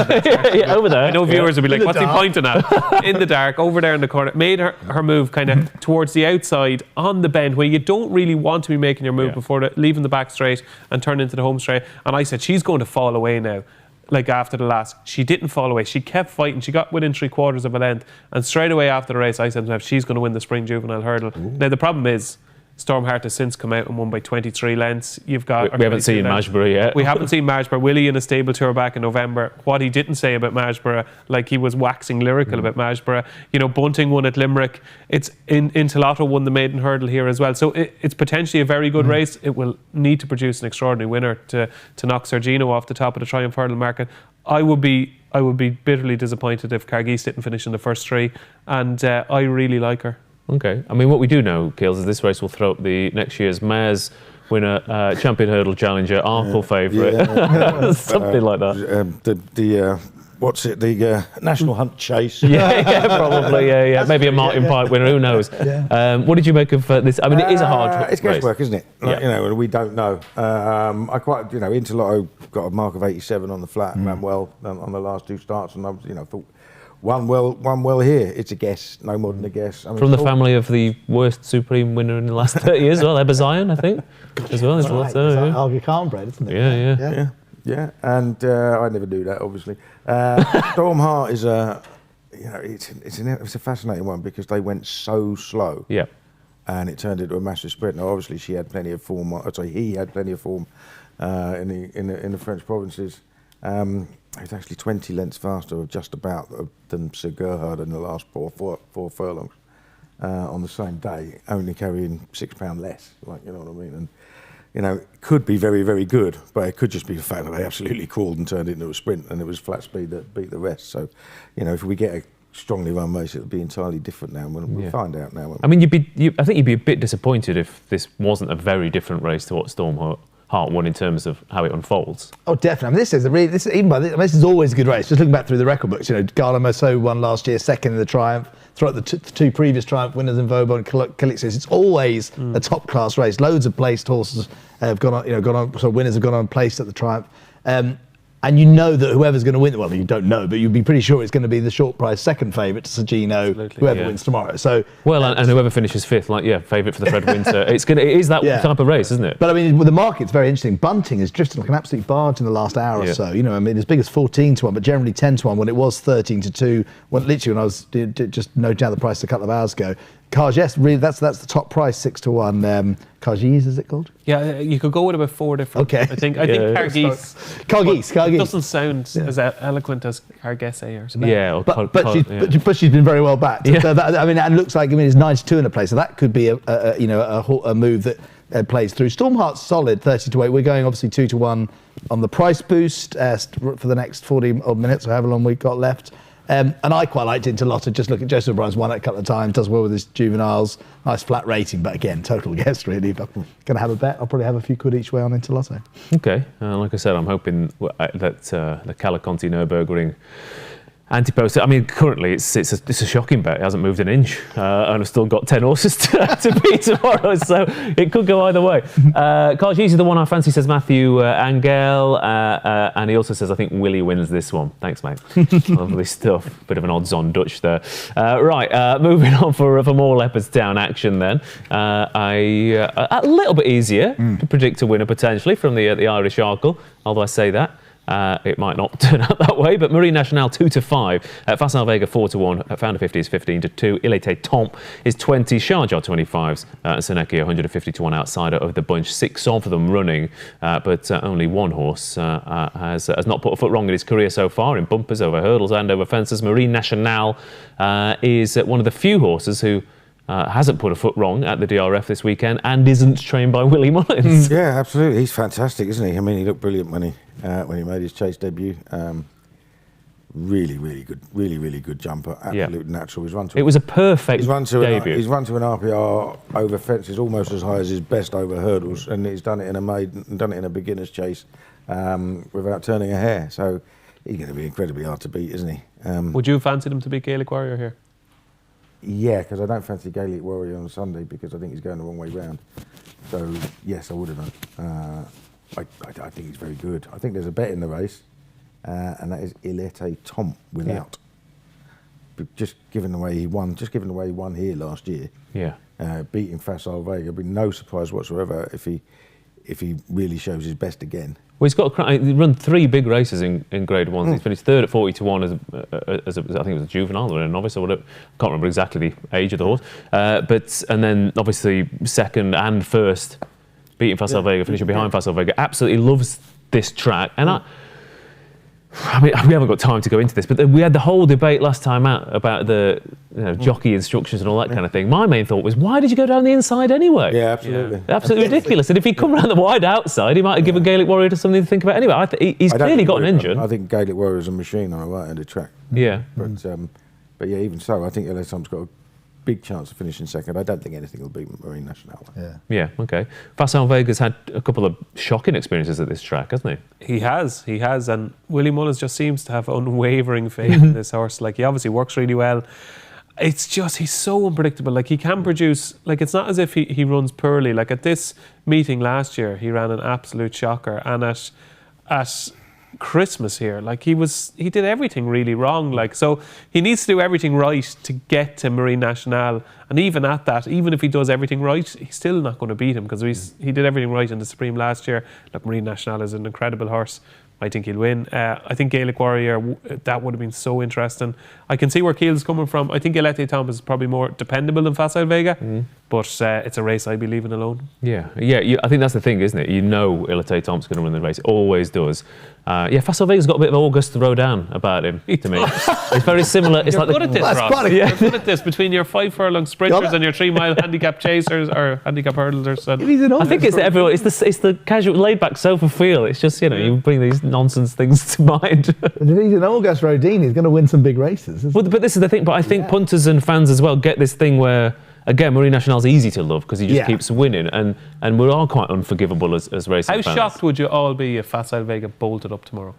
yeah, over there. I know viewers will be like, what's he dark. pointing at? In the dark, over there in the corner. Made her move kind of towards the outside on the bend where you don't really want to be making your move before leaving the back straight and turn into the home straight. And I said, she's going to fall away now. Like, after the last, she didn't fall away. She kept fighting. She got within 3/4 of a length. And straight away after the race, I said to myself, she's going to win the Spring Juvenile Hurdle. Now, the problem is, Stormheart has since come out and won by 23 lengths. You've got... We haven't seen Madgeborough yet. We haven't seen Madgeborough. Willie in a stable tour back in November. What he didn't say about Madgeborough, like, he was waxing lyrical about Madgeborough. Bunting won at Limerick. Interlotto won the maiden hurdle here as well. So it's potentially a very good race. It will need to produce an extraordinary winner to knock Sergino off the top of the Triumph Hurdle market. I would be bitterly disappointed if Cargeese didn't finish in the first 3, and I really like her. Okay. I mean, what we do know, Keels, is this race will throw up the next year's Mares winner, champion hurdle challenger, Arkle favourite, something like that. What's it? The National Hunt Chase. yeah, probably. Yeah. Maybe a Martin Pike winner. Who knows? What did you make of this? I mean, it is a hard It's race. guesswork, isn't it? Like, and we don't know. I quite, Interlotto got a mark of 87 on the flat and ran well on the last 2 starts, and I was, thought one well here. It's a guess, no more than a guess. I mean, From the family of the worst Supreme winner in the last 30 years, as well, Ebba Zion, I think, as well. Right. It's like Argy bred, isn't it? Yeah, and I never knew that, obviously. Stormheart is it's a fascinating one because they went so slow. Yeah. And it turned into a massive sprint. Now, obviously, he had plenty of form in the French provinces. He's actually 20 lengths faster, just about, than Sir Gerhard in the last four furlongs on the same day, only carrying £6 less. Like, you know what I mean? And it could be very, very good, but it could just be the fact that they absolutely crawled and turned it into a sprint, and it was flat speed that beat the rest. So, if we get a strongly run race, it'll be entirely different now. We'll find out now. I mean, I think you'd be a bit disappointed if this wasn't a very different race to what Stormheart won in terms of how it unfolds. Oh, definitely. I mean, this is always a good race. Just looking back through the record books, Gala Mosso won last year, second in the Triumph. Throughout the two previous Triumph winners in Vauban and Calixtus, it's always a top class race. Loads of placed horses have gone on. So winners have gone on placed at the Triumph. And you know that whoever's going to win, well, you don't know, but you'd be pretty sure it's going to be the short price second favourite to Sagino, whoever wins tomorrow. So, and whoever finishes fifth, favourite for the Fred Winter. It is that type of race, isn't it? But I mean, with the market's very interesting. Bunting has drifted like an absolute barge in the last hour or so. As big as 14-1, but generally 10-1 when it was 13-2. When I was just noting down the price a couple of hours ago. Cargès, really, that's the top price, 6-1. Cargès, is it called? Yeah, you could go with about 4 different. Okay. I think Cargès. Cargès. It doesn't sound as eloquent as Cargès or something. Yeah, but she's been very well backed. Yeah. So that, and it looks like it's 92 in a place, so that could be a move that plays through. Stormheart's solid, 30-8. We're going obviously 2-1 on the price boost for the next 40 odd minutes, or however long we've got left. And I quite liked it into Lotta. Just look at Joseph O'Brien's won it a couple of times, does well with his juveniles, nice flat rating, but again, total guess really. If I'm going to have a bet, I'll probably have a few quid each way on into Lotto. Okay, like I said, I'm hoping that the Calaconte Nürburgring Antipost. I mean, currently it's a shocking bet. It hasn't moved an inch, and I've still got 10 horses to beat tomorrow, so it could go either way. Cargès is the one I fancy, says Matthew Angel, and he also says I think Willie wins this one. Thanks, mate. Lovely stuff. Bit of an odds-on Dutch there. Moving on for more Leopardstown action then. A little bit easier to predict a winner potentially from the Irish Arkle, although I say that. It might not turn out that way, but Marine Nationale 2-5, Facile Vega 4-1, Founder 50 is 15-2, Il Était Temps is 20, Sharjah 25s, Seneki 150-1 outsider of the bunch, 6 of them running, but only one horse has not put a foot wrong in his career so far in bumpers, over hurdles and over fences. Marine Nationale is one of the few horses who hasn't put a foot wrong at the DRF this weekend and isn't trained by Willie Mullins. Yeah, absolutely. He's fantastic, isn't he? I mean, he looked brilliant when he made his chase debut. Really, really good. Really, really good jumper. Absolute natural. It was a perfect debut. He's run to an RPR over fences almost as high as his best over hurdles, and he's done it in a beginner's chase without turning a hair. So he's going to be incredibly hard to beat, isn't he? Would you have fancied him to beat Gaelic Warrior here? Yeah, because I don't fancy Gaelic Warrior on Sunday because I think he's going the wrong way round. So, yes, I would have done. I think he's very good. I think there's a bet in the race, and that is Il Était Temps without. But just given the way he won here last year, beating Facile Vega, it'd be no surprise whatsoever if he really shows his best again. Well, he's run 3 big races in Grade 1. He's finished third at 40-1 as I think it was a juvenile or a novice or whatever. I can't remember exactly the age of the horse. And then obviously second and first, beating Facile Vega, finishing behind Facile Vega. Absolutely loves this track. And I mean, we haven't got time to go into this, but we had the whole debate last time out about the jockey instructions and all that kind of thing. My main thought was, why did you go down the inside anyway? Yeah, absolutely. Absolutely ridiculous. And if he'd come around the wide outside, he might have given Gaelic Warrior something to think about anyway. He's clearly got an engine. I think Gaelic Warrior is a machine on a right-handed track. Yeah. But yeah, even so, I think Il Est Temps's got a big chance of finishing second. I don't think anything will beat Marine Nationale. Yeah, okay. Facile Vega's had a couple of shocking experiences at this track, hasn't he? He has, and Willie Mullins just seems to have unwavering faith in this horse. Like, he obviously works really well. It's just, he's so unpredictable. Like, he can produce, like, it's not as if he runs poorly. Like, at this meeting last year, he ran an absolute shocker, and at Christmas here, like, he did everything really wrong. Like, so he needs to do everything right to get to Marine Nationale, and even at that, even if he does everything right, he's still not going to beat him because he did everything right in the Supreme last year. Look, Marine Nationale is an incredible horse. I think he'll win. I think Gaelic Warrior, that would have been so interesting. I can see where Keel's coming from. I think Il Était Temps is probably more dependable than Facile Vega, but it's a race I'd be leaving alone. I think that's the thing, isn't it? You know Il Était Temps is going to win the race. It always does. Facile Vega's got a bit of Auguste Rodin about him to me. It's very similar. It's You're like good at this, Ross. You're good at this between your 5 furlong sprinters and your 3 mile handicap chasers or handicap hurdlers. I think it's everyone. It's the casual, laid back sofa feel. It's just you bring these nonsense things to mind. If he's an Auguste Rodin, he's going to win some big races. But this is the thing. But I think punters and fans as well get this thing where. Again, Marine National's easy to love because he just keeps winning, and we are quite unforgivable as racing fans. How shocked would you all be if Facile Vega bolted up tomorrow?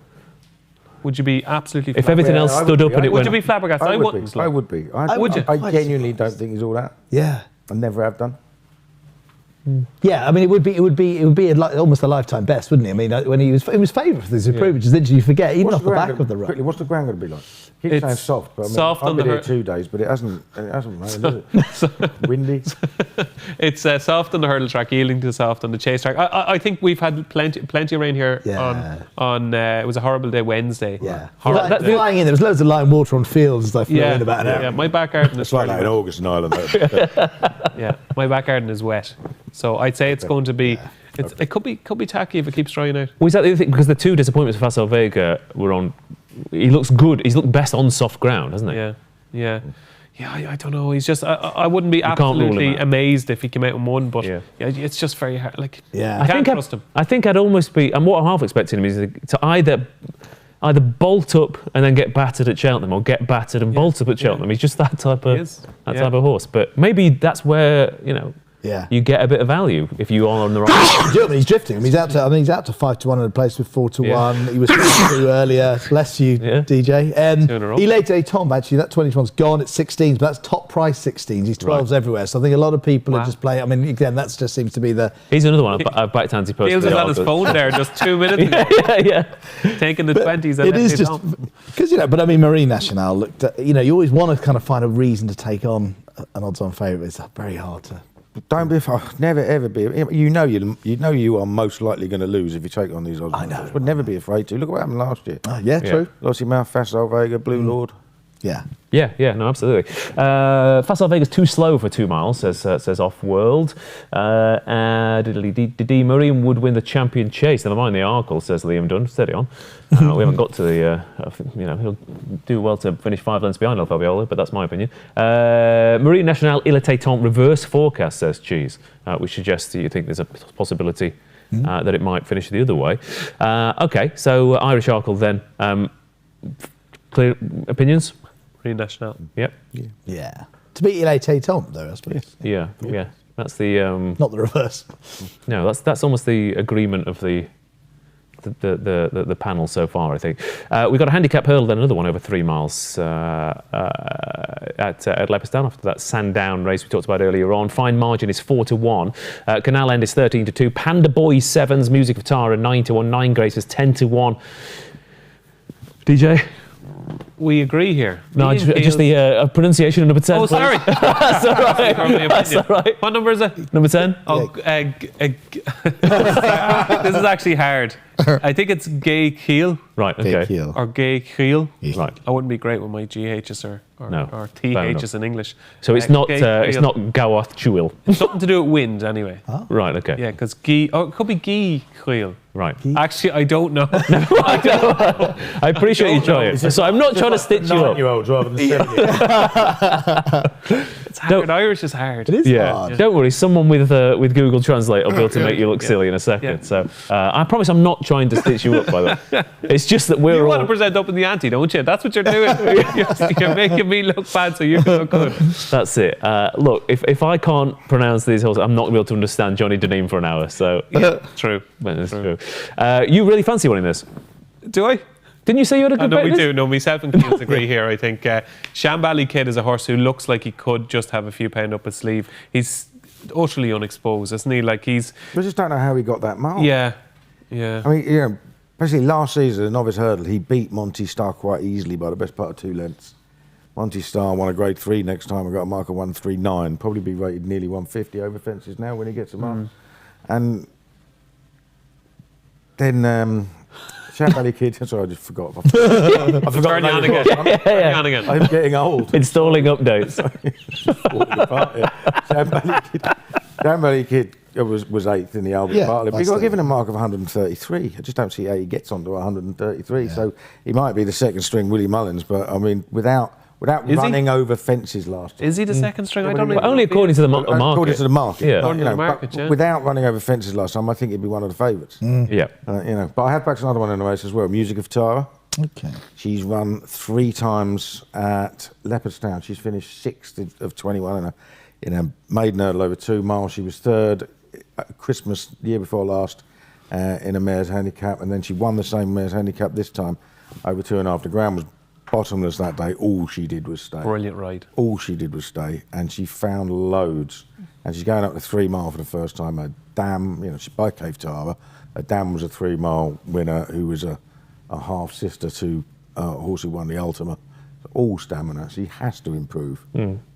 Would you be absolutely if everything else stood up and it went? Would you be flabbergasted? I would be. I genuinely don't think he's all that. Yeah. I never have done. Yeah, I mean, it would be almost a lifetime best, wouldn't it? I mean, when he was favourite for the Supreme, which is interesting. You forget even off the back of the run. Quickly, what's the ground going to be like? Keep saying soft, but I mean, soft I've been here 2 days, but it hasn't rained, is it? Windy. It's soft on the hurdle track, yielding to soft on the chase track. I think we've had plenty of rain here on it was a horrible day Wednesday. Yeah, Flying in, there was loads of lime water on fields as I flew in about an hour. Yeah, my back garden is it's like that in August in Ireland. Yeah, my back garden is wet, so I'd say it's going to be. It could be tacky if it keeps drying out. Well, is that the other thing? Because the 2 disappointments for Facile Vega were on. He looks good. He's looked best on soft ground, hasn't he? Yeah. I don't know. He's just. I wouldn't be absolutely amazed if he came out and won, but it's just very hard. Like, I can't trust him. I think I'd almost be, and what I'm half expecting him is to either bolt up and then get battered at Cheltenham, or get battered and bolt up at Cheltenham. He's just that type of horse. But maybe that's where you get a bit of value if you are on the right. He's drifting. I mean, he's out to 5-1 in a place with 4-1. He was 3 earlier. Bless you, DJ. 2 in a row. Elate Tom, actually, that 20's gone. It's 16s, but that's top price 16s. He's 12s everywhere. So I think a lot of people are just playing. I mean, again, that just seems to be the. He's another one. I backed anti-post. Fields was on his phone there just 2 minutes ago. Taking the 20s. It is just because but I mean, Marine Nationale looked. You always want to kind of find a reason to take on an odds-on favourite. It's very hard to. Don't be. Never ever be. You are most likely going to lose if you take on these odds. I know. But never be afraid to. Look what happened last year. True. Lossy Mouth, Facile Vega, Blue Lord. Yeah. No, absolutely. Facile Vega's too slow for 2 miles, says Off World. Marine would win the champion chase. Never mind the Arkle, says Liam Dunn. Steady on. We haven't got to the. He'll do well to finish 5 lengths behind El Fabiola, but that's my opinion. Marine Nationale Illitétant reverse forecast, says Cheese, which suggests that you think there's a possibility that it might finish the other way. Okay, so Irish Arkle then. Clear opinions? Marine Nationale. Yep. Yeah. To beat Illitétant, though, I suppose. Yeah. That's the. Not the reverse. No, that's almost the agreement of the panel so far, I think. We've got a handicap hurdle, then another one over 3 miles at Leopardstown after that Sandown race we talked about earlier on. Fine margin is 4-1. Canal End is 13-2. Panda Boy 7s, Music of Tara 9-1. 9 Graces 10-1. DJ? We agree here. No, just the pronunciation of number 10. Oh, sorry. That's all right. That's all right. What number is it? Number 10? Oh, this is actually hard. I think it's Gay Keel. Right, okay. Keel. Or Gay Keel. Right. I wouldn't be great with my GHs or THs in English. So it's not Gawath Chewil. It's something to do with wind anyway. Oh. Right, okay. Yeah, because it could be Gee Keel. Right. Actually, I don't know. I appreciate you trying. So I'm not trying to stitch you up. 9-year-olds rather than 7-year-olds. It's hard. Irish is hard. It is hard. Don't worry, someone with Google Translate will be able to make you look silly in a second. Yeah. So I promise I'm not trying to stitch you up, by the way. It's just that You want to present up in the ante, don't you? That's what you're doing. You're making me look bad so you can look good. That's it. Look, if I can't pronounce these horses, I'm not going to be able to understand Johnny Deneen for an hour. So True. Well, it's true. You really fancy winning this? Do I? Didn't you say you had a good bet? No, we do. No, myself and Keels agree here. I think Shambally Kid is a horse who looks like he could just have a few pound up his sleeve. He's utterly unexposed, isn't he? Like we just don't know how he got that mark. Yeah. I mean, basically last season, the novice hurdle, he beat Monty Star quite easily by the best part of 2 lengths. Monty Star won a grade 3 next time. I got a mark of 139. Probably be rated nearly 150 over fences now when he gets a mark. And then Shambally Kid. Sorry, I just forgot. I forgot. Turn on again. Turn on again. I'm getting old. Installing updates. Shambally Kid was eighth in the Albert Yeah, Bartlett. But he that's got the- given a mark of 133. I just don't see how he gets onto 133. So he might be the second string Willie Mullins, but I mean, without Is running over fences last year. Is he the second string? I don't know. But only according to the market. According to the market. Yeah. But, you know, Market, but yeah. without running over fences last time, I think he'd be one of the favourites. Yeah. You know, but I have backed another one in the race as well. Music of Tara. Okay. She's run 3 times at Leopardstown. She's finished 6th of 21 in a maiden hurdle over 2 miles. She was 3rd at Christmas the year before last in a mare's handicap, and then she won the same mare's handicap this time over 2.5. The ground was bottomless that day. All she did was stay. Brilliant ride. All she did was stay, and she found loads. And she's going up to 3 mile for the first time. A Dam, you know, she's by Cave Tara. A Dam was a 3 mile winner who was a half sister to a horse who won the Ultima. All stamina. She has to improve.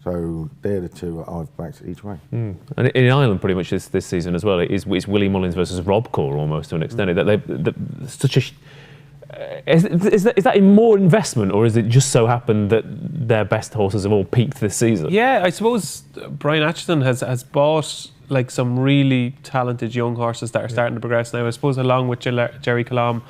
So they're the two I've backed each way. And in Ireland, pretty much this season as well, it's Willie Mullins versus Rob Core almost to an extent. That such a. Is that a more investment, or is it just so happened that their best horses have all peaked this season? Yeah, I suppose Brian Atchison has bought like some really talented young horses that are starting to progress now. I suppose along with Jerry Kalam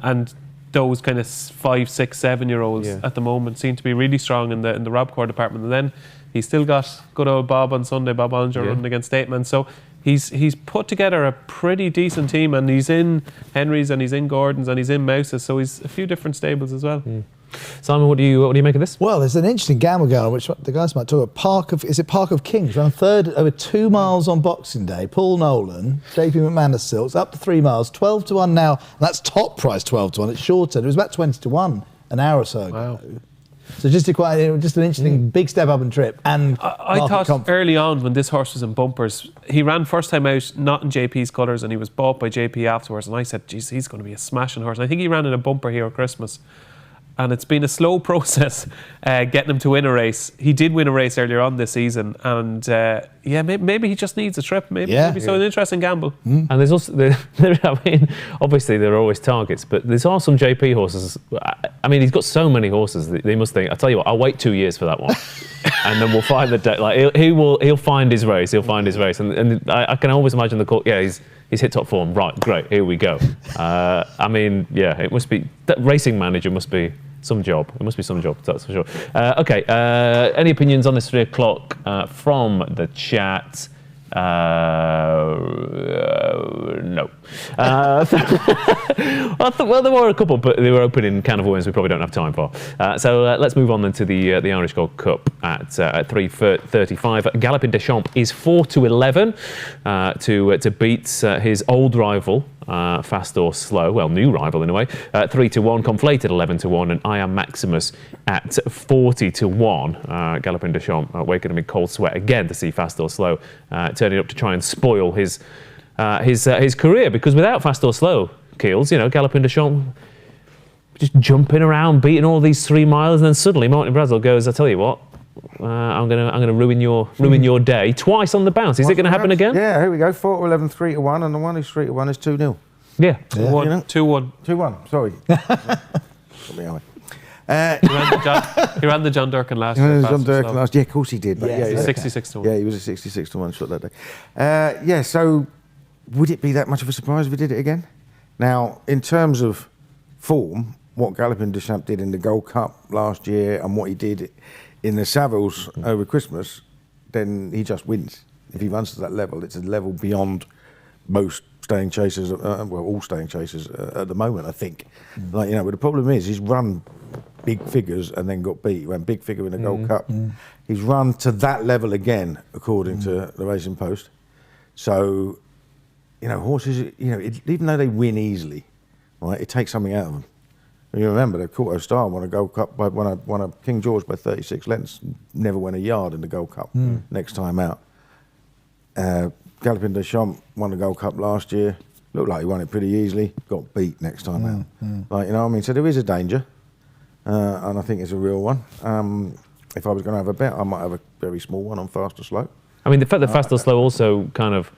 and those kind of 5, 6, 7-year-olds at the moment seem to be really strong in the Rob Core department. And then he's still got good old Bob on Sunday, Bob Ollinger running against Stateman. So he's put together a pretty decent team, and he's in Henry's and he's in Gordon's and he's in Mouse's, so he's a few different stables as well. Simon, what do you make of this? Well, there's an interesting gamble going on, which the guys might talk about. Is it Park of Kings? Ran 3rd over 2 miles on Boxing Day. Paul Nolan, JP McManus Silks, up to 3 miles, 12 to 1 now. And that's top price 12 to 1. It's shorter. It was about 20 to 1 an hour or so ago. Wow. So just an interesting big step up and trip. And I thought early on when this horse was in bumpers, he ran first time out not in JP's colours, and he was bought by JP afterwards, and I said, geez, he's going to be a smashing horse. And I think he ran in a bumper here at Christmas. And it's been a slow process getting him to win a race. He did win a race earlier on this season, and maybe he just needs a trip. Maybe so an interesting gamble. And there's also, I mean, obviously there are always targets, but there's also some JP horses. I mean, he's got so many horses that they must think, I'll tell you what, I'll wait 2 years for that one, and then we'll find the day. Like he'll find his race. He'll find his race, and I can always imagine the court. Yeah, he's hit top form. Right, great. Here we go. I mean, yeah, it must be that racing manager must be. Some job. It must be some job, that's for sure. Okay, any opinions on this 3 o'clock from the chat? No. Well, there were a couple, but they were opening can of worms we probably don't have time for. So let's move on then to the Irish Gold Cup at 3:35. Galloping Deschamps is 4 to 11 to beat his old rival. Fast or Slow, well, new rival in a way. 3 to 1, Conflated 11 to 1, and I Am Maximus at 40 to 1. Galloping Deschamps waking him in cold sweat again to see Fast or Slow turning up to try and spoil his career, because without Fast or Slow, Keels, you know, Galloping Deschamps just jumping around, beating all these 3 miles, and then suddenly Martin Brazel goes, I tell you what. I'm gonna ruin your day twice on the bounce. Is it going to happen again? Yeah, here we go. 4 to 11, 3 to 1, and the one who's 3 to 1 is 2-0. Yeah. 2-1. 2-1. 2-1. Sorry. He ran the John Durkin last year. John Durkin last year. Of course he did. But Yeah, 66 to 1. Yeah, he was a 66 to 1 shot that day. So would it be that much of a surprise if we did it again? Now, in terms of form, what Galloping Deschamps did in the Gold Cup last year and what he did in the Savills over Christmas, then he just wins. If he runs to that level, it's a level beyond most staying chasers, all staying chasers at the moment, I think. Like, you know, but the problem is he's run big figures and then got beat. He ran big figure in the Gold Cup. He's run to that level again, according to the Racing Post. So, you know, horses, you know, even though they win easily, right, it takes something out of them. You remember the Courto Star won a Gold Cup won a King George by 36 lengths, never went a yard in the Gold Cup next time out. Galloping Deschamps won the Gold Cup last year, looked like he won it pretty easily, got beat next time out. Like, you know what I mean? So there is a danger, and I think it's a real one. If I was going to have a bet, I might have a very small one on Fast or Slow. I mean, the fact that Fast or Slow also kind of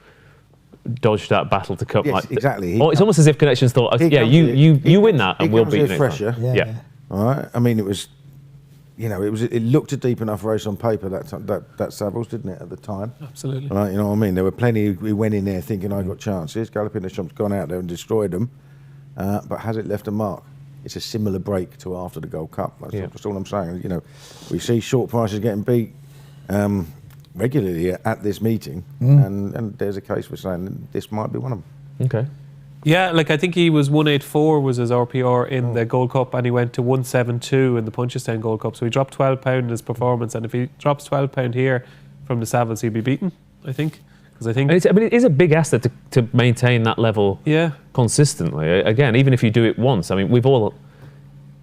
dodged that battle to come. Yes, like, exactly. It's almost as if Connections thought, you win that and we'll beat you next fresher. time. Yeah. All right. I mean, it was you know, it looked a deep enough race on paper that Savills, didn't it, at the time? Absolutely. Right, you know what I mean? There were plenty who went in there thinking I got chances. Galloping the Champ's gone out there and destroyed them, but has it left a mark? It's a similar break to after the Gold Cup. That's all I'm saying. You know, we see short prices getting beat regularly at this meeting, and there's a case for saying this might be one of them. Okay. Yeah, like I think he was 184 was his RPR in the Gold Cup, and he went to 172 in the Punchestown Gold Cup. So he dropped £12 in his performance, and if he drops £12 here from the Savills, he'll be beaten, I think. Because I think it is a big asset to maintain that level consistently. Again, even if you do it once, I mean, we've all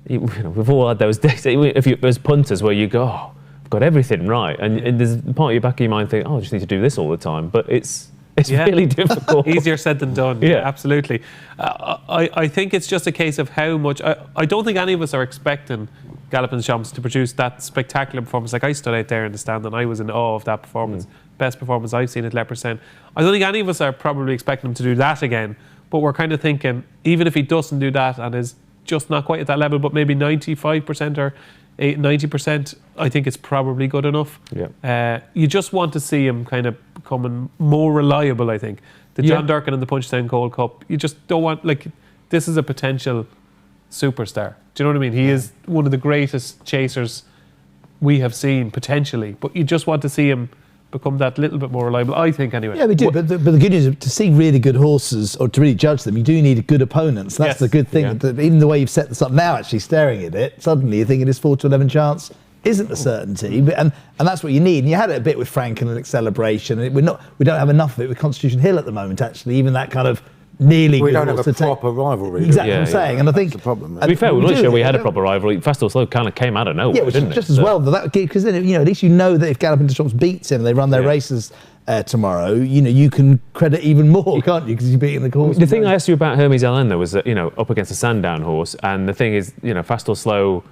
had those days. If you as punters where you go, oh, I've got everything right, and there's a part of your back of your mind think, oh, I just need to do this all the time, but it's really difficult. Easier said than done. Yeah, absolutely. I think it's just a case of how much. I don't think any of us are expecting Galloping Champs to produce that spectacular performance. Like I stood out there in the stand and I was in awe of that performance. Best performance I've seen at Leopardstown. I don't think any of us are probably expecting him to do that again. But we're kind of thinking, even if he doesn't do that and is just not quite at that level, but maybe 95% or 90%, I think it's probably good enough. Yeah. You just want to see him kind of becoming more reliable, I think. The John Durkin and the Punchestown Gold Cup, you just don't want, like, this is a potential superstar. Do you know what I mean? He is one of the greatest chasers we have seen, potentially. But you just want to see him become that little bit more reliable, I think, anyway. Yeah, we do. But the good news is to see really good horses, or to really judge them, you do need good opponents. That's the good thing. That even the way you've set this up now, actually staring at it, suddenly you're thinking this 4 to 11 chance isn't a certainty, and that's what you need. And you had it a bit with Franken and Celebration. And we don't have enough of it with Constitution Hill at the moment. Actually, even that kind of nearly we good don't have horse a to take. proper rivalry. Exactly what I'm saying. And I think that's the problem. To be fair, we had a proper rivalry. Festival Slow kind of came out of nowhere, which didn't is just it? as well, because then at least you know that if Galloping Champs beats him, they run their races tomorrow. You can credit even more, can't you? Because you're beating the course. The thing I asked you about Hermes LN though was that up against a Sandown horse, and the thing is, Fast or Slow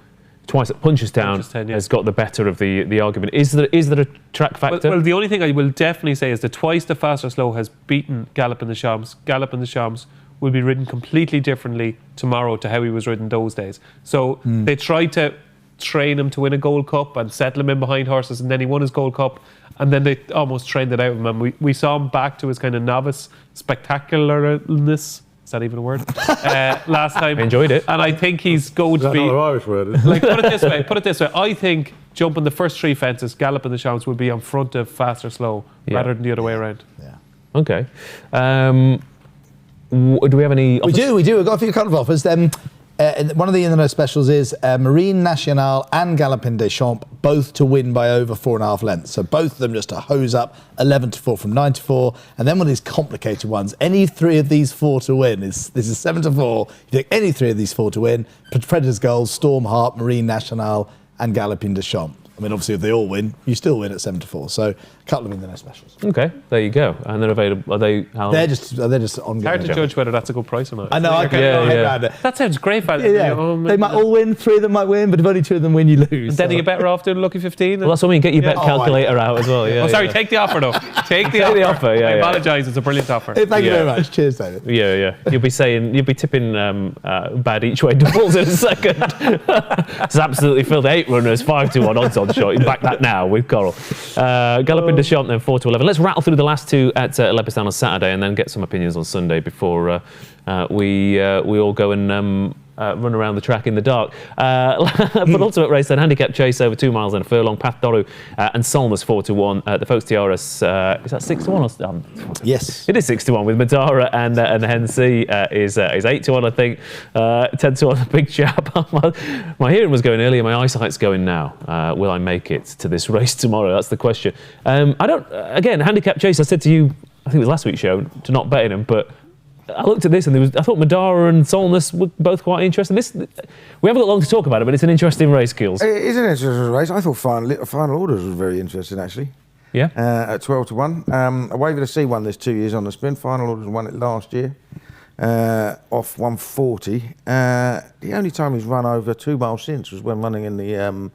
twice at Punchestown has got the better of the argument. Is there a track factor? Well, the only thing I will definitely say is that twice the Fast or Slow has beaten Galloping the Champs. Galloping the Champs will be ridden completely differently tomorrow to how he was ridden those days. So they tried to train him to win a Gold Cup and settle him in behind horses, and then he won his Gold Cup, and then they almost trained it out of him. And we saw him back to his kind of novice spectacularness. Is that even a word? Last time. Enjoyed it. And I think he's going to be... Not an Irish word, is it? Like, put it this way. I think jumping the first 3 fences, Galloping the Champs will be on front of Fast or Slow rather than the other way around. Yeah. Okay. Do we have any offers? We do. We've got a few kind of offers. One of the Internet specials is Marine Nationale and Galopin des Champs, both to win by over 4.5 lengths. So both of them just to hose up 11 to 4 from 9 to 4. And then one of these complicated ones, any 3 of these 4 to win. This is 7 to 4. If you take any 3 of these 4 to win, Predator's Gold, Storm Heart, Marine Nationale and Galopin des Champs. I mean, obviously, if they all win, you still win at 7 to 4. So, a couple of Internet specials. Okay, there you go. And they're available. Are they? They're just ongoing. Hard to judge whether that's a good price or not. I know. I can't get my head around it. That sounds great value. They might all win. 3 of them might win, but if only 2 of them win, you lose. Then you're better off doing a lucky 15. Well, that's what I mean. Get your bet calculator out as well. Yeah. Sorry, take the offer though. Take the offer. I apologise. It's a brilliant offer. Hey, thank you very much. Cheers, David. Yeah. You'll be tipping bad each way doubles in a second. It's absolutely filled. 8 runners, 5 to 1 odds on shot. You back that now with Coral. Galloping des Champs then 4 to 11. Let's rattle through the last 2 at Leopardstown on Saturday and then get some opinions on Sunday before we all go and run around the track in the dark. But ultimate race then, handicap chase over 2 miles and a furlong. Path Doru and Solmus 4 to 1. The Folks Tiaras, is that 6 to 1? Yes. It is 6 to 1 with Madara and Hennessy is 8 to 1, I think. 10 to 1, the Big Chap. My hearing was going earlier, my eyesight's going now. Will I make it to this race tomorrow? That's the question. Again, handicap chase, I said to you, I think it was last week's show, to not bet in them, but I looked at this and I thought Madara and Solness were both quite interesting. We haven't got long to talk about it, but it's an interesting race, Keels. It is an interesting race. I thought Final Orders was very interesting, actually. Yeah. At 12 to 1. Away with the Sea won this 2 years on the spin. Final Orders won it last year. Off 140. The only time he's run over 2 miles since was when running in the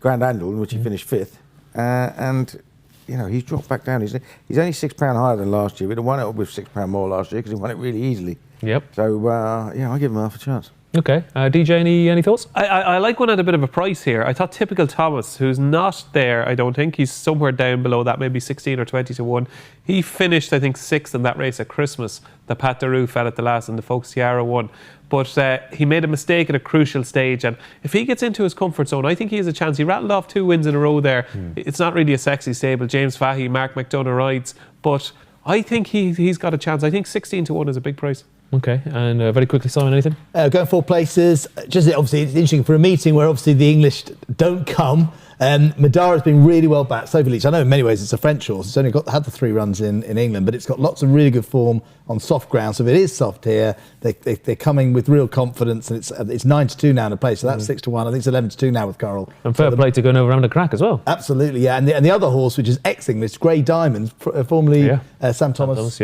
Grand Andal, in which he finished 5th. And he's dropped back down. He's only £6 higher than last year. We'd have won it with £6 more last year because he won it really easily. Yep. So, I give him half a chance. Okay, DJ, any thoughts? I like one at a bit of a price here. I thought Typical Thomas, who's not there, I don't think. He's somewhere down below that, maybe 16 or 20 to 1. He finished, I think, 6th in that race at Christmas. The Pat Daru fell at the last and the Folk Sierra won. But he made a mistake at a crucial stage. And if he gets into his comfort zone, I think he has a chance. He rattled off 2 wins in a row there. It's not really a sexy stable. James Fahey, Mark McDonough rides. But I think he's got a chance. I think 16 to 1 is a big price. Okay, and very quickly, Simon, anything? Going 4 places. Just obviously, it's interesting for a meeting where obviously the English don't come. Madara's been really well backed. Sophie Leach, I know in many ways it's a French horse. It's only had the 3 runs in England, but it's got lots of really good form on soft ground. So if it is soft here, they're coming with real confidence, and it's 9 to 2 now in a place. So that's 6 to 1. I think it's 11 to 2 now with Coral. And fair play to going over having a crack as well. Absolutely, yeah. And the other horse, which is ex-English, Grey Diamond, formerly Sam Thomas.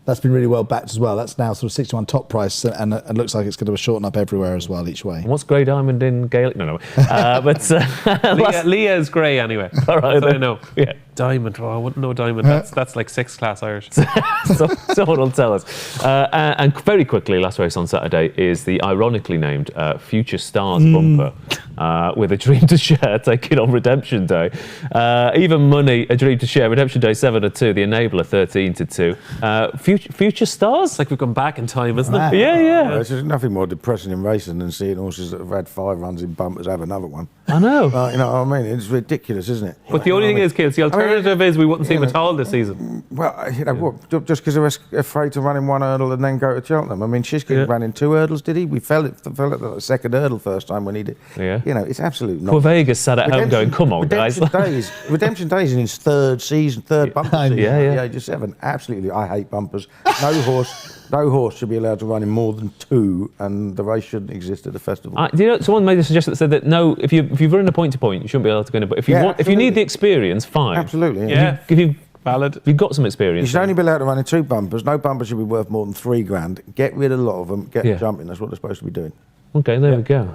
That's been really well backed as well. That's now sort of 6 to 1 top price, and it looks like it's going to shorten up everywhere as well each way. And what's Grey Diamond in Gaelic? No. But Leah is grey anyway. All right, I know. Yeah. Diamond. Oh, I wouldn't know Diamond. That's like 6th class Irish. Someone will tell us. And very quickly, last race on Saturday is the ironically named Future Stars bumper with a dream to share taking on Redemption Day. Even money, a dream to share. Redemption Day 7 to 2. The Enabler 13 to 2. Future Stars? It's like we've gone back in time, isn't it? Yeah. There's just nothing more depressing in racing than seeing horses that have had 5 runs in bumpers have another one. I know. You know what I mean? It's ridiculous, isn't it? But the only thing is, Kealy, the alternative is we wouldn't see him at all this season. Well, you know what? Just because they're afraid to run in 1 hurdle and then go to Cheltenham. I mean, Shishkin ran in 2 hurdles, did he? We fell at the 2nd hurdle first time when he did. Yeah. You know, it's absolute Poor Vegas sat at home going, come on, guys. Redemption Days in his 3rd season, 3rd bumper season. Yeah. Just 7. Absolutely, I hate bumpers. No horse should be allowed to run in more than 2, and the race shouldn't exist at the festival. Someone made a suggestion that said that no, if you've run a point to point, you shouldn't be allowed to go in. But if you need the experience, fine. Absolutely. Yeah. Valid. If you've got some experience. You should only be allowed to run in 2 bumpers. No bumper should be worth more than $3,000. Get rid of a lot of them. Get them jumping. That's what they're supposed to be doing. Okay, there we go.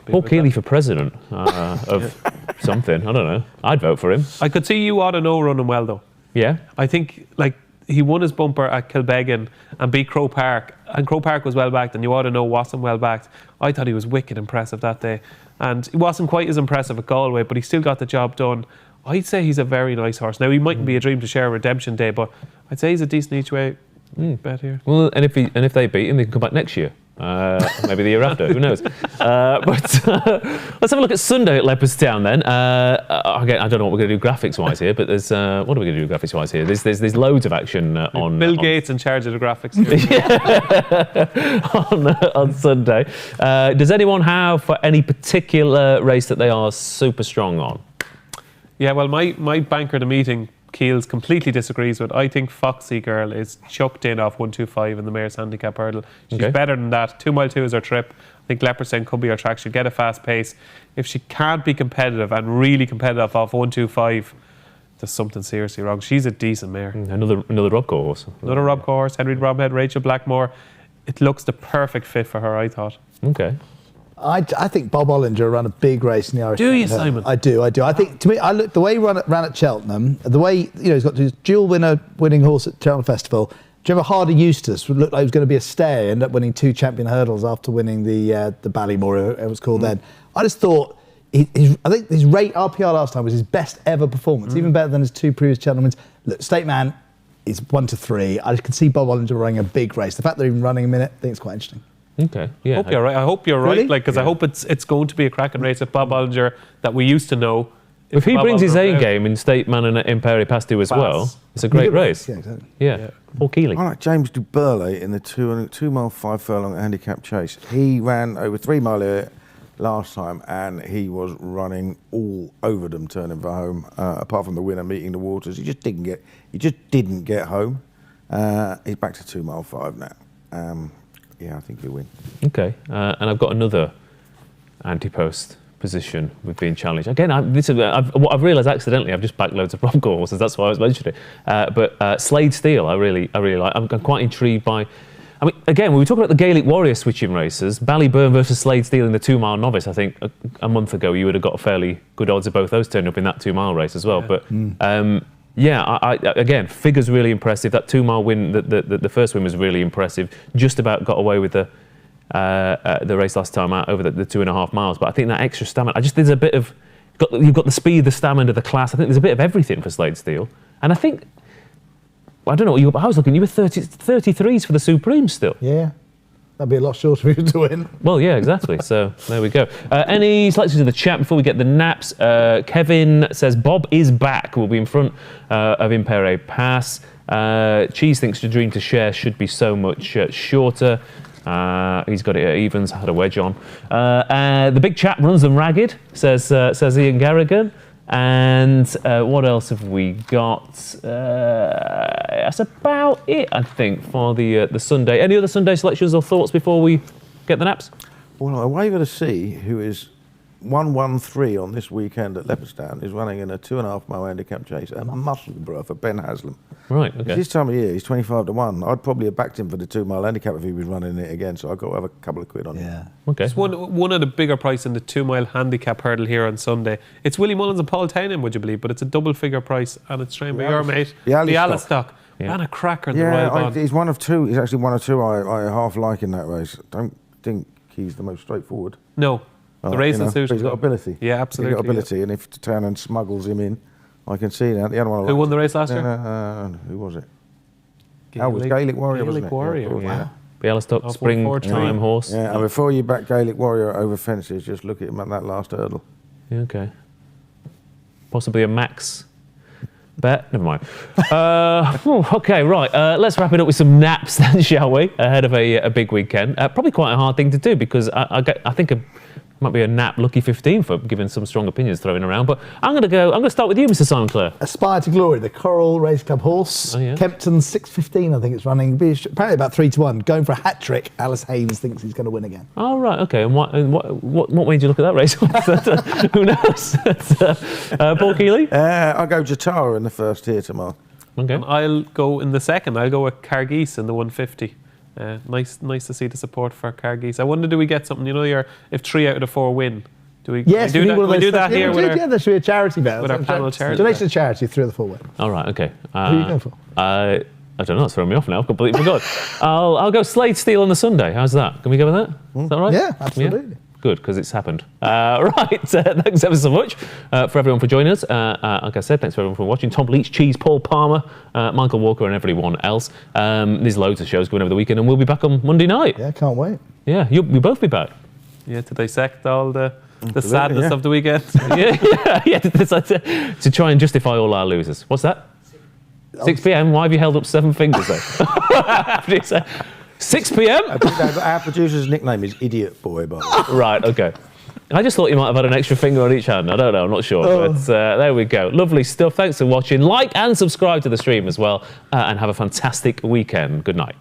Paul Kealy for president of something. I don't know. I'd vote for him. I could see you ought to know running well though. Yeah. I think he won his bumper at Kilbeggan and beat Crow Park, and Crow Park was well backed, and you ought to know wasn't well backed. I thought he was wicked impressive that day, and he wasn't quite as impressive at Galway, but he still got the job done. I'd say he's a very nice horse. Now he mightn't be a dream to share Redemption Day, but I'd say he's a decent each way bet here. Well, and if they beat him, they can come back next year. Maybe the year after, who knows? But let's have a look at Sunday at Leopardstown then. Again, I don't know what we're going to do graphics-wise here, but there's what are we going to do graphics-wise here? There's loads of action on... Bill Gates in charge of the graphics. on Sunday. Does anyone have any particular race that they are super strong on? Yeah, well, my banker at the meeting, Keels, completely disagrees with. I think Foxy Girl is chucked in off 125 in the Mayor's Handicap hurdle. She's better than that. 2 mile 2 is her trip. I think Leopardstown could be her track. She'll get a fast pace. If she can't be competitive and really competitive off 125, there's something seriously wrong. She's a decent mare. Another Robco horse. Another Robco horse. Henry Bromhead, Rachel Blackmore. It looks the perfect fit for her, I thought. Okay. I think Bob Ollinger ran a big race in the Irish. Do you, Simon? I do. I think, to me, the way he ran at Cheltenham, the way, he's got his dual winning horse at Cheltenham Festival. Do you remember Harder Eustace? Looked like he was going to be a stay, ended up winning 2 champion hurdles after winning the Ballymore, it was called then. I just thought, I think his rate RPR last time was his best ever performance, even better than his 2 previous Cheltenham wins. Look, State Man is 1 to 3. I can see Bob Ollinger running a big race. The fact that they're even running a minute, I think it's quite interesting. Okay, yeah. I hope you're right, because I hope it's going to be a cracking race at Bob Ollinger that we used to know. If he brings his A game in State Man and in Peri Pastu as well, it's a great race. Yeah, exactly. Yeah. Paul Kealy. I like James Du Burley in the 2 mile 5 furlong handicap chase. He ran over 3 mile here last time, and he was running all over them, turning for home. Apart from the winner meeting the waters, he just didn't get home. He's back to 2 mile 5 now. Yeah, I think he'll win. Okay, and I've got another anti-post position with being challenged. Again, what I've realised accidentally, I've just backed loads of Bronco horses. That's why I was mentioning it. But Slade Steel, I really like. I'm quite intrigued by. I mean, again, when we talk about the Gaelic Warrior switching races, Ballyburn versus Slade Steel in the 2 mile novice. I think a month ago you would have got a fairly good odds of both those turning up in that 2 mile race as well. But again, figures really impressive. That 2 mile win, the first win was really impressive. Just about got away with the the race last time out over the 2.5 miles. But I think that extra stamina, there's a bit of, you've got the speed, the stamina, the class. I think there's a bit of everything for Slade Steele. And I think, I don't know, I was looking, you were 33s for the Supreme still. Yeah. That'd be a lot shorter for you to win. Well, yeah, exactly. So there we go. Any selections of the chat before we get the naps? Kevin says Bob is back. We'll be in front of Impere Pass. Cheese thinks the dream to share should be so much shorter. He's got it at evens. Had a wedge on. The big chap runs them ragged. Says Ian Garrigan. And what else have we got? That's about it, I think, for the Sunday. Any other Sunday selections or thoughts before we get the naps? Well, a Waver to See, who is 113 on this weekend at Leopardstown, is running in a 2.5 mile handicap chase at Musselburgh for Ben Haslam. Right, okay. This time of year, he's 25 to 1. I'd probably have backed him for the 2 mile handicap if he was running it again, so I've got to have a couple of quid on him. Okay. It's one of the bigger price in the 2 mile handicap hurdle here on Sunday. It's Willie Mullins and Paul Tainham, would you believe? But it's a double figure price, and it's trained by your mate, the Alistock. Yeah. Man, a cracker in the Royal Bond. He's one of two. He's actually one of two I half like in that race. Don't think he's the most straightforward. No. The racing suit. But he's got ability. Yeah, absolutely. He's got ability, and if Townend smuggles him in, I can see that. The other one. Who won the race last year? Who was it? It was Gaelic Warrior, wasn't it? Warrior, Yeah. wow. Bialystok, springtime horse. Yeah, and before you back Gaelic Warrior over fences, just look at him at that last hurdle. Yeah, okay. Possibly a max bet. Never mind. Okay, right. Let's wrap it up with some naps then, shall we? Ahead of a big weekend. Probably quite a hard thing to do because I think might be a nap lucky 15 for giving some strong opinions thrown around. But I'm going to start with you, Mr. Simon Clare. Aspire to Glory, the Coral Race Club horse. Oh, yeah. Kempton 6:15, I think it's running. Apparently about 3 to 1. Going for a hat trick. Alice Haynes thinks he's going to win again. Oh, right, okay. And what made you look at that race? Who knows? Paul Kealy? I'll go Jatara in the first here tomorrow. Okay. And I'll go in the second. I'll go with Cargeese in the 150. Nice to see the support for Cargeese. I wonder, do we get something? You know, if 3 out of the 4 win, do we? Yes, we do that here with there should be a charity bet. with our panel charity. Donation to charity, 3 of the 4 win. All right, okay. Who are you going for? I don't know, it's throwing me off now. I've completely forgot. I'll go Slade Steele on the Sunday. How's that? Can we go with that? Is that right? Yeah, absolutely. Yeah? Good, because it's happened. Right, thanks ever so much for everyone for joining us. Like I said, thanks for everyone for watching. Tom Leach, Cheese, Paul Palmer, Michael Walker and everyone else. There's loads of shows going over the weekend and we'll be back on Monday night. Yeah, can't wait. Yeah, you'll both be back. Yeah, to dissect all the sadness of the weekend. yeah, to try and justify all our losers. What's that? 6 p.m. Why have you held up 7 fingers though? What did you say? 6 p.m? Our producer's nickname is Idiot Boy, by the way. Right, okay. I just thought you might have had an extra finger on each hand. I don't know, I'm not sure. But there we go. Lovely stuff. Thanks for watching. Like and subscribe to the stream as well. And have a fantastic weekend. Good night.